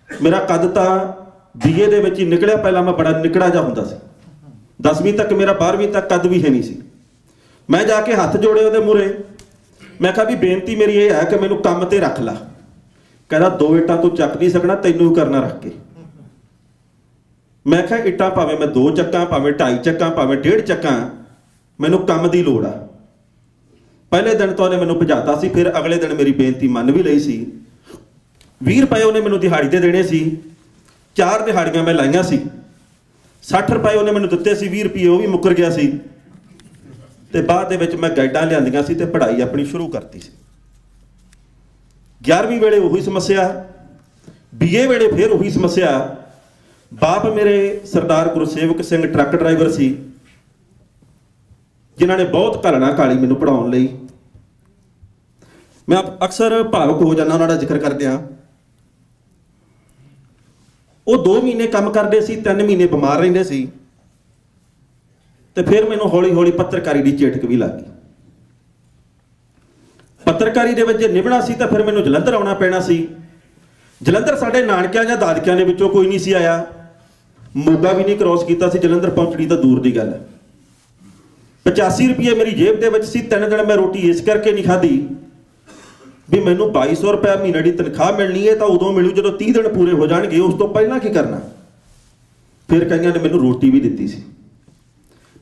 ਮੇਰਾ ਕੱਦ ਤਾਂ BA ਦੇ ਵਿੱਚ ਹੀ ਨਿਕਲਿਆ। ਪਹਿਲਾਂ ਮੈਂ ਬੜਾ ਨਿਕੜਾ ਜਿਹਾ ਹੁੰਦਾ ਸੀ। 10ਵੀਂ ਤੱਕ ਮੇਰਾ 12ਵੀਂ ਤੱਕ ਕੱਦ ਵੀ ਹੈ ਨਹੀਂ ਸੀ। ਮੈਂ ਜਾ ਕੇ ਹੱਥ ਜੋੜੇ ਉਹਦੇ ਮੂਹਰੇ। ਮੈਂ ਕਿਹਾ ਵੀ ਬੇਨਤੀ ਮੇਰੀ ਇਹ ਹੈ ਕਿ ਮੈਨੂੰ ਕੰਮ ਤੇ ਰੱਖ ਲਾ। ਕਹਿੰਦਾ 2 ਇੱਟਾਂ ਤੂੰ ਚੱਕ ਨਹੀਂ ਸਕਣਾ, ਤੈਨੂੰ ਹੀ ਕਰਨਾ ਰੱਖ ਕੇ। ਮੈਂ ਕਿਹਾ ਇੱਟਾਂ ਭਾਵੇਂ ਮੈਂ 2 ਚੱਕਾਂ, ਭਾਵੇਂ 2.5 ਚੱਕਾਂ, ਭਾਵੇਂ 1.5 ਚੱਕਾਂ, ਮੈਨੂੰ ਕੰਮ ਦੀ ਲੋੜ ਆ। ਪਹਿਲੇ ਦਿਨ ਤਾਂ ਉਹਨੇ ਮੈਨੂੰ ਭਜਾਤਾ ਸੀ। ਫਿਰ ਅਗਲੇ ਦਿਨ ਮੇਰੀ ਬੇਨਤੀ ਮੰਨ ਵੀ ਲਈ ਸੀ। 20 ਰੁਪਏ ਉਹਨੇ ਮੈਨੂੰ ਦਿਹਾੜੀ ਤੇ ਦੇਣੇ ਸੀ। 4 ਦਿਹਾੜੀਆਂ ਮੈਂ ਲਾਈਆਂ ਸੀ। 60 ਰੁਪਏ ਉਹਨੇ ਮੈਨੂੰ ਦਿੱਤੇ ਸੀ। 20 ਰੁਪਏ ਉਹ ਵੀ ਮੁੱਕਰ ਗਿਆ ਸੀ। ਤੇ ਬਾਅਦ ਦੇ ਵਿੱਚ ਮੈਂ ਗਾਈਡਾਂ ਲਿਆਂਦੀਆਂ ਸੀ ਤੇ ਪੜ੍ਹਾਈ ਆਪਣੀ ਸ਼ੁਰੂ ਕਰਤੀ ਸੀ। 11ਵੀਂ ਵੇਲੇ ਉਹੀ ਸਮੱਸਿਆ, BA ਵੇਲੇ ਫਿਰ ਉਹੀ ਸਮੱਸਿਆ। ਬਾਪ ਮੇਰੇ ਸਰਦਾਰ ਗੁਰਸੇਵਕ ਸਿੰਘ ਟਰੱਕ ਡਰਾਈਵਰ ਸੀ, ਜਿਨ੍ਹਾਂ ਨੇ ਬਹੁਤ ਘਾਲਣਾ ਕਾਲੀ ਮੈਨੂੰ ਪੜ੍ਹਾਉਣ ਲਈ। ਮੈਂ ਅਕਸਰ ਭਾਵੁਕ ਹੋ ਜਾਂਦਾ ਉਹਨਾਂ ਦਾ ਜ਼ਿਕਰ ਕਰਦਿਆਂ। ਉਹ 2 ਮਹੀਨੇ ਕੰਮ ਕਰਦੇ ਸੀ, 3 ਮਹੀਨੇ ਬਿਮਾਰ ਰਹਿੰਦੇ ਸੀ। ਤੇ ਫਿਰ ਮੈਨੂੰ ਹੌਲੀ ਹੌਲੀ ਪੱਤਰਕਾਰੀ ਦੀ ਝੇਟਕ ਵੀ ਲੱਗ ਗਈ। ਪੱਤਰਕਾਰੀ ਦੇ ਵਿੱਚ ਜੇ ਨਿਭਣਾ ਸੀ ਤਾਂ ਫਿਰ ਮੈਨੂੰ ਜਲੰਧਰ ਆਉਣਾ ਪੈਣਾ ਸੀ। ਜਲੰਧਰ ਸਾਡੇ ਨਾਨਕਿਆਂ ਜਾਂ ਦਾਦਕਿਆਂ ਦੇ ਵਿੱਚੋਂ ਕੋਈ ਨਹੀਂ ਸੀ ਆਇਆ। ਮੋਗਾ ਵੀ ਨਹੀਂ ਕ੍ਰੋਸ ਕੀਤਾ ਸੀ। ਜਲੰਧਰ ਪਹੁੰਚਣੀ ਤਾਂ ਦੂਰ ਦੀ ਗੱਲ ਹੈ। 85 ਰੁਪਏ ਮੇਰੀ ਜੇਬ ਦੇ ਵਿੱਚ ਸੀ। 3 ਦਿਨ ਮੈਂ ਰੋਟੀ ਇਸ ਕਰਕੇ ਨਹੀਂ ਖਾਧੀ ਵੀ ਮੈਨੂੰ 2200 ਰੁਪਏ ਮਹੀਨੇ ਦੀ ਤਨਖਾਹ ਮਿਲਣੀ ਹੈ ਤਾਂ ਉਦੋਂ ਮਿਲੂ ਜਦੋਂ 30 ਦਿਨ ਪੂਰੇ ਹੋ ਜਾਣਗੇ। ਉਸ ਤੋਂ ਪਹਿਲਾਂ ਕੀ ਕਰਨਾ। ਫਿਰ ਕਈਆਂ ਨੇ ਮੈਨੂੰ ਰੋਟੀ ਵੀ ਦਿੱਤੀ ਸੀ।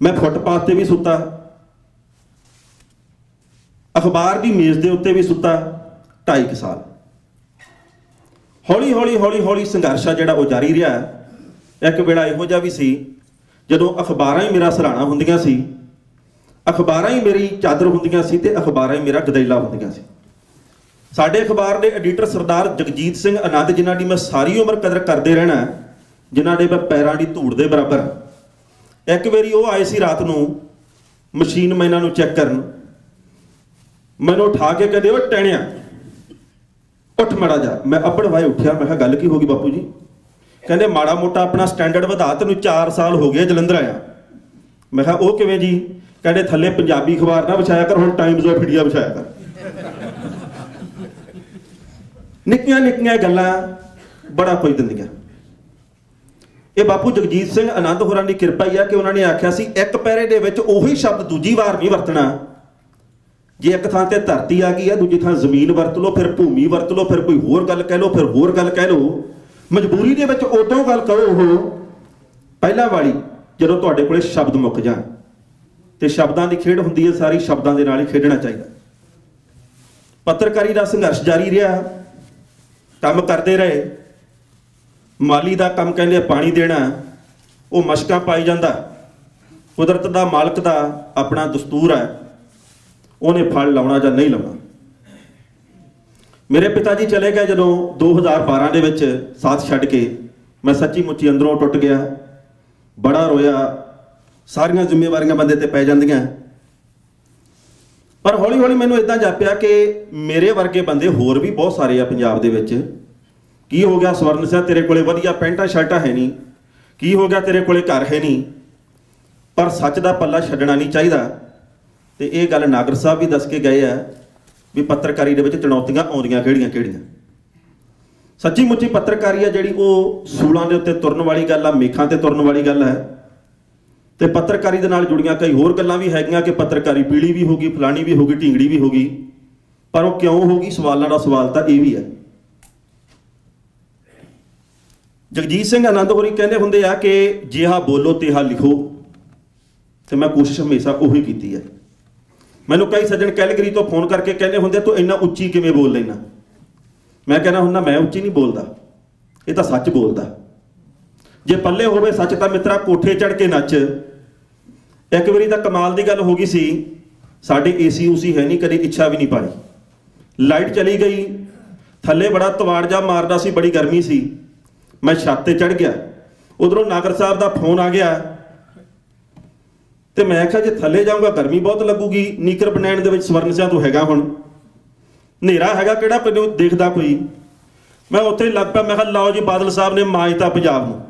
ਮੈਂ ਫੁੱਟਪਾਥ ਤੇ ਵੀ ਸੁੱਤਾ, ਅਖਬਾਰ ਦੀ ਮੇਜ਼ ਦੇ ਉੱਤੇ ਵੀ ਸੁੱਤਾ 2.5 ਸਾਲ। ਹੌਲੀ ਹੌਲੀ ਹੌਲੀ ਹੌਲੀ ਸੰਘਰਸ਼ ਆ ਜਿਹੜਾ ਉਹ ਜਾਰੀ ਰਿਹਾ। ਇੱਕ ਵੇਲਾ ਇਹੋ ਜਿਹਾ ਵੀ ਸੀ ਜਦੋਂ ਅਖਬਾਰਾਂ ਹੀ ਮੇਰਾ ਸਰਾਣਾ ਹੁੰਦੀਆਂ ਸੀ, ਅਖਬਾਰਾਂ ਹੀ ਮੇਰੀ ਚਾਦਰ ਹੁੰਦੀਆਂ ਸੀ ਤੇ ਅਖਬਾਰਾਂ ਹੀ ਮੇਰਾ ਗਦੈਲਾ ਹੁੰਦੀਆਂ ਸੀ। ਸਾਡੇ ਅਖਬਾਰ ਦੇ ਐਡੀਟਰ ਸਰਦਾਰ ਜਗਜੀਤ ਸਿੰਘ ਆਨੰਦ, ਜਿਨ੍ਹਾਂ ਦੀ ਮੈਂ ਸਾਰੀ ਉਮਰ ਕਦਰ ਕਰਦੇ ਰਹਿਣਾ, ਜਿਨ੍ਹਾਂ ਦੇ ਮੈਂ ਪੈਰਾਂ ਦੀ ਧੂੜ ਦੇ ਬਰਾਬਰ। ਇੱਕ ਵਾਰੀ ਉਹ ਆਏ ਸੀ ਰਾਤ ਨੂੰ ਮਸ਼ੀਨ ਮੈਨਾਂ ਨੂੰ ਚੈੱਕ ਕਰਨ। ਮੈਨੂੰ ਉਠਾ ਕੇ ਕਹਿੰਦੇ, ਉਹ ਟਹਿਣਿਆ ਉੱਠ ਮਾੜਾ ਜਾ। ਮੈਂ ਅੱਪੜ ਵਾਏ ਉੱਠਿਆ। ਮੈਂ ਕਿਹਾ ਗੱਲ ਕੀ ਹੋ ਗਈ ਬਾਪੂ ਜੀ? ਕਹਿੰਦੇ ਮਾੜਾ ਮੋਟਾ ਆਪਣਾ ਸਟੈਂਡਰਡ ਵਧਾ, ਤੈਨੂੰ 4 ਸਾਲ ਹੋ ਗਏ ਜਲੰਧਰ ਆਇਆ। ਮੈਂ ਕਿਹਾ ਉਹ ਕਿਵੇਂ ਜੀ? ਕਹਿੰਦੇ ਥੱਲੇ ਪੰਜਾਬੀ ਅਖਬਾਰ ਨਾ ਵਿਛਾਇਆ ਕਰ, ਹੁਣ ਟਾਈਮਜ਼ ਆਫ ਇੰਡੀਆ ਵਿਛਾਇਆ ਕਰ। ਨਿੱਕੀਆਂ ਨਿੱਕੀਆਂ ਗੱਲਾਂ ਬੜਾ ਕੁਝ ਦਿੰਦੀਆਂ। ਇਹ ਬਾਪੂ ਜਗਜੀਤ ਸਿੰਘ ਆਨੰਦ ਹੋਰਾਂ ਦੀ ਕਿਰਪਾ ਹੀ ਆ ਕਿ ਉਹਨਾਂ ਨੇ ਆਖਿਆ ਸੀ ਇੱਕ ਪੈਰੇ ਦੇ ਵਿੱਚ ਉਹੀ ਸ਼ਬਦ ਦੂਜੀ ਵਾਰ ਨਹੀਂ ਵਰਤਣਾ। ਜੇ ਇੱਕ ਥਾਂ ਤੇ ਧਰਤੀ ਆ ਗਈ ਆ, ਦੂਜੀ ਥਾਂ ਜ਼ਮੀਨ ਵਰਤ ਲਓ, ਫਿਰ ਭੂਮੀ ਵਰਤ ਲਓ, ਫਿਰ ਕੋਈ ਹੋਰ ਗੱਲ ਕਹਿ ਲਓ, ਫਿਰ ਹੋਰ ਗੱਲ ਕਹਿ ਲਓ। ਮਜਬੂਰੀ ਦੇ ਵਿੱਚ ਉਦੋਂ ਗੱਲ ਕਰੋ ਉਹ ਪਹਿਲਾਂ ਵਾਲੀ ਜਦੋਂ ਤੁਹਾਡੇ ਕੋਲੇ ਸ਼ਬਦ ਮੁੱਕ ਜਾਣ। ਤੇ ਸ਼ਬਦਾਂ ਦੀ ਖੇਡ ਹੁੰਦੀ ਹੈ ਸਾਰੀ, ਸ਼ਬਦਾਂ ਦੇ ਨਾਲ ਹੀ ਖੇਡਣਾ ਚਾਹੀਦਾ। ਪੱਤਰਕਾਰੀ ਦਾ ਸੰਘਰਸ਼ ਜਾਰੀ ਰਿਹਾ, ਕੰਮ ਕਰਦੇ ਰਹੇ। ਮਾਲੀ ਦਾ ਕੰਮ ਕਹਿੰਦੇ ਪਾਣੀ ਦੇਣਾ, ਉਹ ਮਸ਼ਕਾਂ ਪਾਈ ਜਾਂਦਾ। ਕੁਦਰਤ ਦਾ ਮਾਲਕ ਦਾ ਆਪਣਾ ਦਸਤੂਰ ਹੈ, ਉਹਨੇ ਫਲ ਲਾਉਣਾ ਜਾਂ ਨਹੀਂ ਲਾਉਣਾ। ਮੇਰੇ ਪਿਤਾ ਜੀ ਚਲੇ ਗਏ ਜਦੋਂ 2012 ਦੇ ਵਿੱਚ ਸਾਥ ਛੱਡ ਕੇ। ਮੈਂ ਸੱਚੀ ਮੁੱਚੀ ਅੰਦਰੋਂ ਟੁੱਟ ਗਿਆ, ਬੜਾ ਰੋਇਆ। ਸਾਰੀਆਂ ਜ਼ਿੰਮੇਵਾਰੀਆਂ ਬੰਦੇ ਤੇ ਪੈ ਜਾਂਦੀਆਂ। ਪਰ ਹੌਲੀ ਹੌਲੀ ਮੈਨੂੰ ਇਦਾਂ ਜਾਪਿਆ ਕਿ ਮੇਰੇ ਵਰਗੇ ਬੰਦੇ ਹੋਰ ਵੀ ਬਹੁਤ ਸਾਰੇ ਆ ਪੰਜਾਬ ਦੇ ਵਿੱਚ। ਕੀ ਹੋ ਗਿਆ ਸਵਰਨ ਸਿੰਘ, ਤੇਰੇ ਕੋਲੇ ਵਧੀਆ ਪੈਂਟਾਂ ਸ਼ਰਟਾਂ ਹੈ ਨਹੀਂ? ਕੀ ਹੋ ਗਿਆ ਤੇਰੇ ਕੋਲੇ ਘਰ ਹੈ ਨਹੀਂ? ਪਰ ਸੱਚ ਦਾ ਪੱਲਾ ਛੱਡਣਾ ਨਹੀਂ ਚਾਹੀਦਾ। ਤੇ ਇਹ ਗੱਲ ਨਾਗਰ ਸਾਹਿਬ ਵੀ ਦੱਸ ਕੇ ਗਏ ਆ ਵੀ ਪੱਤਰਕਾਰੀ ਦੇ ਵਿੱਚ ਚੁਣੌਤੀਆਂ ਆਉਂਦੀਆਂ ਕਿਹੜੀਆਂ ਕਿਹੜੀਆਂ। ਸੱਚੀ ਮੁੱਚੀ ਪੱਤਰਕਾਰੀ ਆ ਜਿਹੜੀ ਉਹ ਸੂਲਾਂ ਦੇ ਉੱਤੇ ਤੁਰਨ ਵਾਲੀ ਗੱਲ ਆ, ਮੇਖਾਂ ਤੇ ਤੁਰਨ ਵਾਲੀ ਗੱਲ ਹੈ। ਤੇ ਪੱਤਰਕਾਰੀ ਦੇ ਨਾਲ ਜੁੜੀਆਂ ਕਈ ਹੋਰ ਗੱਲਾਂ ਵੀ ਹੈਗੀਆਂ ਕਿ ਪੱਤਰਕਾਰੀ ਪੀਲੀ ਵੀ ਹੋ ਗਈ, ਫਲਾਣੀ ਵੀ ਹੋ ਗਈ, ਢੀਂਗੜੀ ਵੀ ਹੋ ਗਈ। ਪਰ ਉਹ ਕਿਉਂ ਹੋ ਗਈ, ਸਵਾਲਾਂ ਦਾ ਸਵਾਲ ਤਾਂ ਇਹ ਵੀ ਹੈ। ਜਗਜੀਤ ਸਿੰਘ ਆਨੰਦ ਹੋਰੀ ਕਹਿੰਦੇ ਹੁੰਦੇ ਆ ਕਿ ਜਿਹਾ ਬੋਲੋ ਤਿਹਾ ਲਿਖੋ। ਤੇ ਮੈਂ ਕੋਸ਼ਿਸ਼ ਹਮੇਸ਼ਾ ਉਹੀ ਕੀਤੀ ਹੈ। ਮੈਨੂੰ ਕਈ ਸੱਜਣ ਕੈਲਗਰੀ ਤੋਂ ਫੋਨ ਕਰਕੇ ਕਹਿੰਦੇ ਹੁੰਦੇ ਤੂੰ ਇੰਨਾ ਉੱਚੀ ਕਿਵੇਂ ਬੋਲ ਲੈਣਾ? ਮੈਂ ਕਹਿੰਦਾ ਹੁੰਦਾ ਮੈਂ ਉੱਚੀ ਨਹੀਂ ਬੋਲਦਾ, ਇਹ ਤਾਂ ਸੱਚ ਬੋਲਦਾ। ਜੇ ਪੱਲੇ ਹੋਵੇ ਸੱਚ ਤਾਂ ਮਿੱਤਰਾ ਕੋਠੇ ਚੜ ਕੇ ਨੱਚ। ਇੱਕ ਵਾਰੀ ਤਾਂ ਕਮਾਲ ਦੀ ਗੱਲ ਹੋ ਗਈ ਸੀ, ਸਾਡੇ ਏਸੀ ਉਸੀ ਹੈ ਨਹੀਂ, ਕਦੇ ਇੱਛਾ ਵੀ ਨਹੀਂ ਪਾਈ। ਲਾਈਟ ਚਲੀ ਗਈ, ਥੱਲੇ ਬੜਾ ਤਵਾੜ ਜਾ ਮਾਰਦਾ ਸੀ, ਬੜੀ ਗਰਮੀ ਸੀ। ਮੈਂ ਛੱਤ ਤੇ ਚੜ ਗਿਆ, ਉਧਰੋਂ ਨਾਗਰ ਸਾਹਿਬ ਦਾ ਫੋਨ ਆ ਗਿਆ। ਤੇ ਮੈਂ ਕਿਹਾ ਜੇ ਥੱਲੇ ਜਾਊਂਗਾ ਗਰਮੀ ਬਹੁਤ ਲੱਗੂਗੀ, ਨੀਕਰ ਬਣਾਉਣ ਦੇ ਵਿੱਚ ਸਵਰਨ ਸਿੰਘ ਤੋਂ ਹੈਗਾ, ਹੁਣ ਹਨੇਰਾ ਹੈਗਾ ਕਿਹੜਾ ਮੈਨੂੰ ਦੇਖਦਾ ਕੋਈ। ਮੈਂ ਉੱਥੇ ਲੱਗ ਪਿਆ, ਮੈਂ ਕਿਹਾ ਲਓ ਜੀ ਬਾਦਲ ਸਾਹਿਬ ਨੇ ਮਾਂਜਤਾ ਪੰਜਾਬ ਨੂੰ।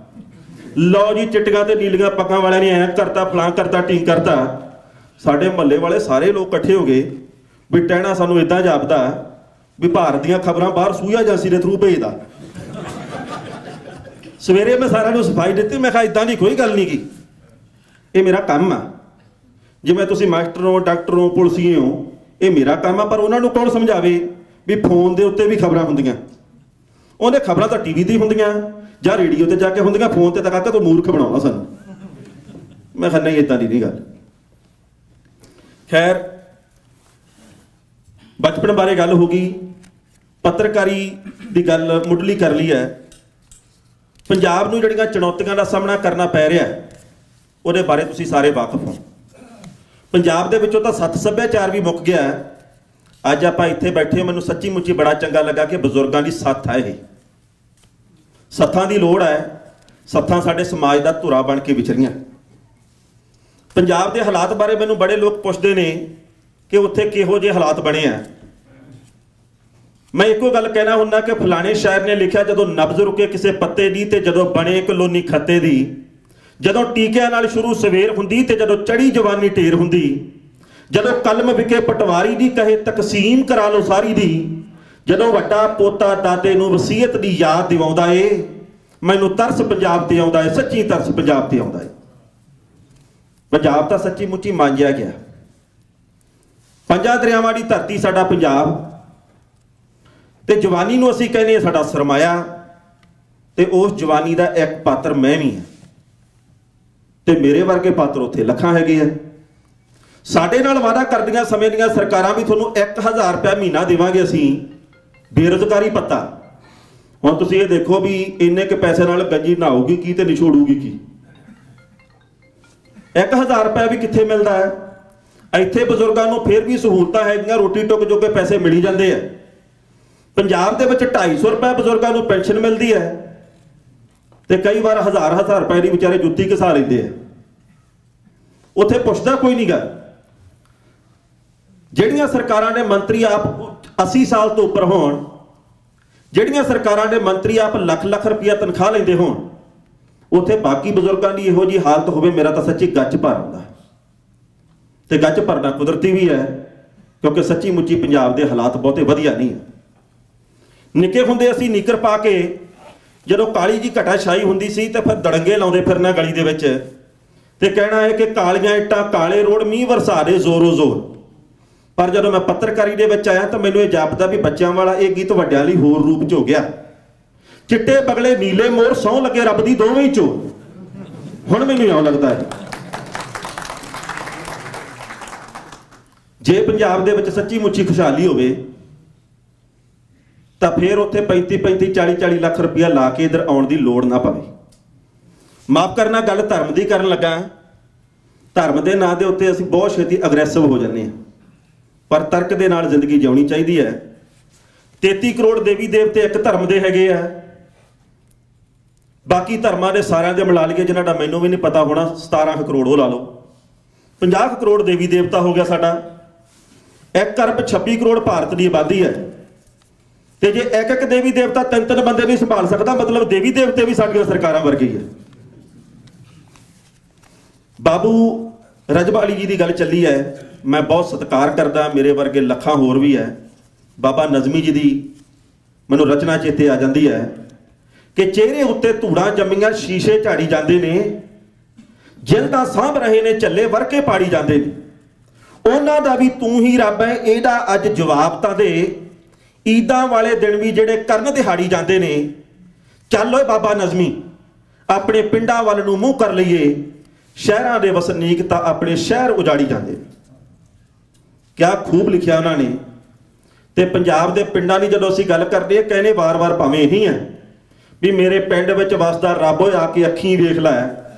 ਲਓ ਜੀ ਚਿੱਟੀਆਂ ਤੇ ਨੀਲੀਆਂ ਪੱਗਾਂ ਵਾਲਿਆਂ ਨੇ ਐਂ ਕਰਤਾ, ਫਲਾਂ ਕਰਤਾ, ਢੀਂਗ ਕਰਤਾ। ਸਾਡੇ ਮਹੱਲੇ ਵਾਲੇ ਸਾਰੇ ਲੋਕ ਇਕੱਠੇ ਹੋ ਗਏ ਵੀ ਟਹਿਣਾ ਸਾਨੂੰ ਇਦਾਂ ਜਾਪਦਾ ਵੀ ਭਾਰਤ ਦੀਆਂ ਖਬਰਾਂ ਬਾਹਰ ਸੂਇਆ ਏਜੰਸੀ ਦੇ ਥਰੂ ਭੇਜਦਾ। ਸਵੇਰੇ ਮੈਂ ਸਾਰਿਆਂ ਨੂੰ ਸਫਾਈ ਦਿੱਤੀ, ਮੈਂ ਕਿਹਾ ਇਦਾਂ ਦੀ ਕੋਈ ਗੱਲ ਨਹੀਂ ਗੀ, ਇਹ ਮੇਰਾ ਕੰਮ ਆ। ਜਿਵੇਂ ਤੁਸੀਂ ਮਾਸਟਰ ਹੋ, ਡਾਕਟਰ ਹੋ, ਪੁਲਿਸੀਏ ਹੋ, ਇਹ ਮੇਰਾ ਕੰਮ ਆ। ਪਰ ਉਹਨਾਂ ਨੂੰ ਕੌਣ ਸਮਝਾਵੇ ਵੀ ਫੋਨ ਦੇ ਉੱਤੇ ਵੀ ਖਬਰਾਂ ਹੁੰਦੀਆਂ। ਉਹਨੇ ਖਬਰਾਂ ਤਾਂ ਟੀਵੀ ਤੇ ਹੁੰਦੀਆਂ ਜਾਂ ਰੇਡੀਓ ਤੇ ਜਾ ਕੇ ਹੁੰਦੀਆਂ, ਫੋਨ ਤੇ ਤਾਂ ਕਾਕਾ ਤੂੰ ਮੂਰਖ ਬਣਾਉਣਾ ਸਾਨੂੰ। ਮੈਂ ਕਿਹਾ ਨਹੀਂ, ਇਦਾਂ ਦੀ ਨਹੀਂ ਗੱਲ। ਖੈਰ, ਬਚਪਨ ਬਾਰੇ ਗੱਲ ਹੋ ਗਈ, ਪੱਤਰਕਾਰੀ ਦੀ ਗੱਲ ਮੁੱਢਲੀ ਕਰ ਲਈ ਹੈ। ਪੰਜਾਬ ਨੂੰ ਜਿਹੜੀਆਂ ਚੁਣੌਤੀਆਂ ਦਾ ਸਾਹਮਣਾ ਕਰਨਾ ਪੈ ਰਿਹਾ ਉਹਦੇ ਬਾਰੇ ਤੁਸੀਂ ਸਾਰੇ ਵਾਕਿਫ ਹੋ। ਪੰਜਾਬ ਦੇ ਵਿੱਚੋਂ ਤਾਂ ਸੱਤ ਸੱਭਿਆਚਾਰ ਵੀ ਮੁੱਕ ਗਿਆ। ਅੱਜ ਆਪਾਂ ਇੱਥੇ ਬੈਠੇ, ਮੈਨੂੰ ਸੱਚੀ ਮੁੱਚੀ ਬੜਾ ਚੰਗਾ ਲੱਗਾ ਕਿ ਬਜ਼ੁਰਗਾਂ ਦੀ ਸੱਥ ਹੈ। ਇਹ ਸੱਥਾਂ ਦੀ ਲੋੜ ਹੈ। ਸੱਥਾਂ ਸਾਡੇ ਸਮਾਜ ਦਾ ਧੁਰਾ ਬਣ ਕੇ ਵਿਚਰੀਆਂ। ਪੰਜਾਬ ਦੇ ਹਾਲਾਤ ਬਾਰੇ ਮੈਨੂੰ ਬੜੇ ਲੋਕ ਪੁੱਛਦੇ ਨੇ ਕਿ ਉੱਥੇ ਕਿਹੋ ਜਿਹੇ ਹਾਲਾਤ ਬਣੇ ਆ। ਮੈਂ ਇੱਕੋ ਗੱਲ ਕਹਿਣਾ ਹੁੰਦਾ ਕਿ ਫਲਾਣੇ ਸ਼ਾਇਰ ਨੇ ਲਿਖਿਆ, ਜਦੋਂ ਨਬਜ਼ ਰੁਕੇ ਕਿਸੇ ਪੱਤੇ ਦੀ ਤੇ ਜਦੋਂ ਬਣੇ ਕਲੋਨੀ ਖੱਤੇ ਦੀ, ਜਦੋਂ ਟੀਕਿਆਂ ਨਾਲ ਸ਼ੁਰੂ ਸਵੇਰ ਹੁੰਦੀ ਤੇ ਜਦੋਂ ਚੜੀ ਜਵਾਨੀ ਢੇਰ ਹੁੰਦੀ, ਜਦੋਂ ਕਲਮ ਵਿਕੇ ਪਟਵਾਰੀ ਦੀ ਕਹੇ ਤਕਸੀਮ ਕਰਾ ਲਓ ਸਾਰੀ ਦੀ, ਜਦੋਂ ਵੱਡਾ ਪੋਤਾ ਦਾਦੇ ਨੂੰ ਵਸੀਅਤ ਦੀ ਯਾਦ ਦਿਵਾਉਂਦਾ ਏ, ਮੈਨੂੰ ਤਰਸ ਪੰਜਾਬ ਤੇ ਆਉਂਦਾ ਏ, ਸੱਚੀ ਤਰਸ ਪੰਜਾਬ ਤੇ ਆਉਂਦਾ ਏ। ਪੰਜਾਬ ਤਾਂ ਸੱਚੀ ਮੁੱਚੀ ਮਾਂਜਿਆ ਗਿਆ। ਪੰਜਾਂ ਦਰਿਆਵਾਂ ਦੀ ਧਰਤੀ ਸਾਡਾ ਪੰਜਾਬ, ਤੇ ਜਵਾਨੀ ਨੂੰ ਅਸੀਂ ਕਹਿੰਦੇ ਸਾਡਾ ਸਰਮਾਇਆ, ਤੇ ਉਸ ਜਵਾਨੀ ਦਾ ਇੱਕ ਪਾਤਰ ਮੈਂ ਵੀ ਹਾਂ, ਤੇ ਮੇਰੇ ਵਰਗੇ ਪਾਤਰ ਉੱਥੇ ਲੱਖਾਂ ਹੈਗੇ ਆ। ਸਾਡੇ ਨਾਲ ਵਾਅਦਾ ਕਰਦੀਆਂ ਸਮੇਂ ਦੀਆਂ ਸਰਕਾਰਾਂ ਵੀ ਤੁਹਾਨੂੰ 1000 ਰੁਪਇਆ ਮਹੀਨਾ ਦੇਵਾਂਗੇ ਅਸੀਂ, ਬੇਰੁਜ਼ਗਾਰੀ ਭੱਤਾ। ਹੁਣ ਤੁਸੀਂ ਇਹ ਦੇਖੋ ਵੀ ਇੰਨੇ ਕੁ ਪੈਸੇ ਨਾਲ ਗੰਜੀ ਨਹਾਊਗੀ ਕੀ ਤੇ ਨਿਛੋੜੂਗੀ ਕੀ। 1000 ਰੁਪਇਆ ਵੀ ਕਿੱਥੇ ਮਿਲਦਾ ਹੈ। ਇੱਥੇ ਬਜ਼ੁਰਗਾਂ ਨੂੰ ਫਿਰ ਵੀ ਸਹੂਲਤਾਂ ਹੈਗੀਆਂ, ਰੋਟੀ ਟੁੱਕ ਜੋਗੇ ਪੈਸੇ ਮਿਲੀ ਜਾਂਦੇ ਆ। ਪੰਜਾਬ ਦੇ ਵਿੱਚ 250 ਰੁਪਏ ਬਜ਼ੁਰਗਾਂ ਨੂੰ ਪੈਨਸ਼ਨ ਮਿਲਦੀ ਹੈ, ਤੇ ਕਈ ਵਾਰ 1000 ਰੁਪਏ ਦੀ ਵਿਚਾਰੇ ਜੁੱਤੀ ਘਸਾ ਲੈਂਦੇ ਆ। ਉੱਥੇ ਪੁੱਛਦਾ ਕੋਈ ਨਹੀਂ ਗਾ। ਜਿਹੜੀਆਂ ਸਰਕਾਰਾਂ ਦੇ ਮੰਤਰੀ ਆਪ 80 ਸਾਲ ਤੋਂ ਉੱਪਰ ਹੋਣ, ਜਿਹੜੀਆਂ ਸਰਕਾਰਾਂ ਦੇ ਮੰਤਰੀ ਆਪ ਲੱਖ ਰੁਪਇਆ ਤਨਖਾਹ ਲੈਂਦੇ ਹੋਣ, ਉੱਥੇ ਬਾਕੀ ਬਜ਼ੁਰਗਾਂ ਦੀ ਇਹੋ ਜਿਹੀ ਹਾਲਤ ਹੋਵੇ, ਮੇਰਾ ਤਾਂ ਸੱਚੀ ਗੱਜ ਭਰ ਆਉਂਦਾ। ਤੇ ਗੱਜ ਭਰਨਾ ਕੁਦਰਤੀ ਵੀ ਹੈ, ਕਿਉਂਕਿ ਸੱਚੀ ਮੁੱਚੀ ਪੰਜਾਬ ਦੇ ਹਾਲਾਤ ਬਹੁਤੇ ਵਧੀਆ ਨਹੀਂ ਹੈ। ਨਿੱਕੇ ਹੁੰਦੇ ਅਸੀਂ ਨੀਕਰ ਪਾ ਕੇ ਜਦੋਂ ਕਾਲੀ ਜੀ ਘਟਾ ਛਾਈ ਹੁੰਦੀ ਸੀ ਤੇ ਫਿਰ ਦੜੰਗੇ ਲਾਉਂਦੇ ਫਿਰਨਾ ਗਲੀ ਦੇ ਵਿੱਚ, ਤੇ ਕਹਿਣਾ ਹੈ ਕਿ ਕਾਲੀਆਂ ਇੱਟਾਂ ਕਾਲੇ ਰੋਡ ਮੀਂਹ ਵਰਸਾ ਦੇ ਜ਼ੋਰੋ ਜ਼ੋਰ। ਪਰ ਜਦੋਂ ਮੈਂ ਪੱਤਰਕਾਰੀ ਦੇ ਵਿੱਚ ਆਇਆ ਤਾਂ ਮੈਨੂੰ ਇਹ ਜਾਪਦਾ ਵੀ ਬੱਚਿਆਂ ਵਾਲਾ ਇਹ ਗੀਤ ਵੱਡਿਆਂ ਲਈ ਹੋਰ ਰੂਪ 'ਚ ਹੋ ਗਿਆ। ਚਿੱਟੇ ਬਗਲੇ ਨੀਲੇ ਮੋਰ ਸਹੁੰ ਲੱਗੇ ਰੱਬ ਦੀ ਦੋਵੇਂ ਹੀ ਚੋ, ਹੁਣ ਮੈਨੂੰ ਇਉਂ ਲੱਗਦਾ ਹੈ ਜੇ ਪੰਜਾਬ ਦੇ ਵਿੱਚ ਸੱਚੀ ਮੁੱਚੀ ਖੁਸ਼ਹਾਲੀ ਹੋਵੇ ਤਾਂ ਫਿਰ ਉੱਥੇ 35 40 ਲੱਖ ਰੁਪਇਆ ਲਾ ਕੇ ਇਧਰ ਆਉਣ ਦੀ ਲੋੜ ਨਾ ਪਵੇ। ਮਾਫ ਕਰਨਾ, ਗੱਲ ਧਰਮ ਦੀ ਕਰਨ ਲੱਗਾ। ਧਰਮ ਦੇ ਨਾਂ ਦੇ ਉੱਤੇ ਅਸੀਂ ਬਹੁਤ ਛੇਤੀ ਅਗਰੈਸਿਵ ਹੋ ਜਾਂਦੇ ਹਾਂ, ਪਰ ਤਰਕ ਦੇ ਨਾਲ ਜ਼ਿੰਦਗੀ ਜਿਉਣੀ ਚਾਹੀਦੀ ਹੈ। 33 ਕਰੋੜ ਦੇਵੀ ਦੇਵਤੇ ਇੱਕ ਧਰਮ ਦੇ ਹੈਗੇ ਆ, ਬਾਕੀ ਧਰਮਾਂ ਦੇ ਸਾਰਿਆਂ ਦੇ ਮਿਲਾ ਲਈਏ ਜਿਹਨਾਂ ਦਾ ਮੈਨੂੰ ਵੀ ਨਹੀਂ ਪਤਾ ਹੋਣਾ, 17 ਕਰੋੜ ਉਹ ਲਾ ਲਓ। 50 ਕਰੋੜ ਦੇਵੀ ਦੇਵਤਾ ਹੋ ਗਿਆ ਸਾਡਾ। 1 ਅਰਬ 26 ਕਰੋੜ ਭਾਰਤ ਦੀ ਆਬਾਦੀ ਹੈ, ਤੇ ਜੇ ਇੱਕ ਦੇਵੀ ਦੇਵਤਾ 3 ਬੰਦੇ ਨਹੀਂ ਸੰਭਾਲ ਸਕਦਾ, ਮਤਲਬ ਦੇਵੀ ਦੇਵਤੇ ਵੀ ਸਾਡੀਆਂ ਸਰਕਾਰਾਂ ਵਰਗੇ ਹੀ ਹੈ। ਬਾਬੂ ਰਜਬਾਲੀ ਜੀ ਦੀ ਗੱਲ ਚੱਲੀ ਹੈ, ਮੈਂ ਬਹੁਤ ਸਤਿਕਾਰ ਕਰਦਾ, ਮੇਰੇ ਵਰਗੇ ਲੱਖਾਂ ਹੋਰ ਵੀ ਹੈ। ਬਾਬਾ ਨਜ਼ਮੀ ਜੀ ਦੀ ਮੈਨੂੰ ਰਚਨਾ ਚੇਤੇ ਆ ਜਾਂਦੀ ਹੈ ਕਿ ਚਿਹਰੇ ਉੱਤੇ ਧੂੜਾਂ ਜੰਮੀਆਂ ਸ਼ੀਸ਼ੇ ਝਾੜੀ ਜਾਂਦੇ ਨੇ, ਜਿਲਦਾਂ ਸਾਂਭ ਰਹੇ ਨੇ ਝੱਲੇ ਵਰਕੇ ਪਾੜੀ ਜਾਂਦੇ ਨੇ, ਉਹਨਾਂ ਦਾ ਵੀ ਤੂੰ ਹੀ ਰੱਬ ਹੈ, ਇਹਦਾ ਅੱਜ ਜਵਾਬ ਤਾਂ ਦੇ। ਈਦਾਂ ਵਾਲੇ ਦਿਨ ਵੀ ਜਿਹੜੇ ਕਰਨ ਦਿਹਾੜੀ ਜਾਂਦੇ ਨੇ, ਚੱਲ ਓਏ ਬਾਬਾ ਨਜ਼ਮੀ ਆਪਣੇ ਪਿੰਡਾਂ ਵੱਲ ਨੂੰ ਮੂੰਹ ਕਰ ਲਈਏ, ਸ਼ਹਿਰਾਂ ਦੇ ਵਸਨੀਕ ਤਾਂ ਆਪਣੇ ਸ਼ਹਿਰ ਉਜਾੜੀ ਜਾਂਦੇ ਨੇ। ਕਿਆ ਖੂਬ ਲਿਖਿਆ ਉਹਨਾਂ ਨੇ। ਤੇ ਪੰਜਾਬ ਦੇ ਪਿੰਡਾਂ ਦੀ ਜਦੋਂ ਅਸੀਂ ਗੱਲ ਕਰਦੇ ਹਾਂ, ਕਹਿੰਦੇ ਵਾਰ-ਵਾਰ ਭਾਵੇਂ ਇਹੀ ਹੈ ਵੀ ਮੇਰੇ ਪਿੰਡ ਵਿੱਚ ਵਸਦਾ ਰੱਬ ਹੋਏ ਆ ਕੇ ਅੱਖੀਂ ਵੇਖ ਲੈ।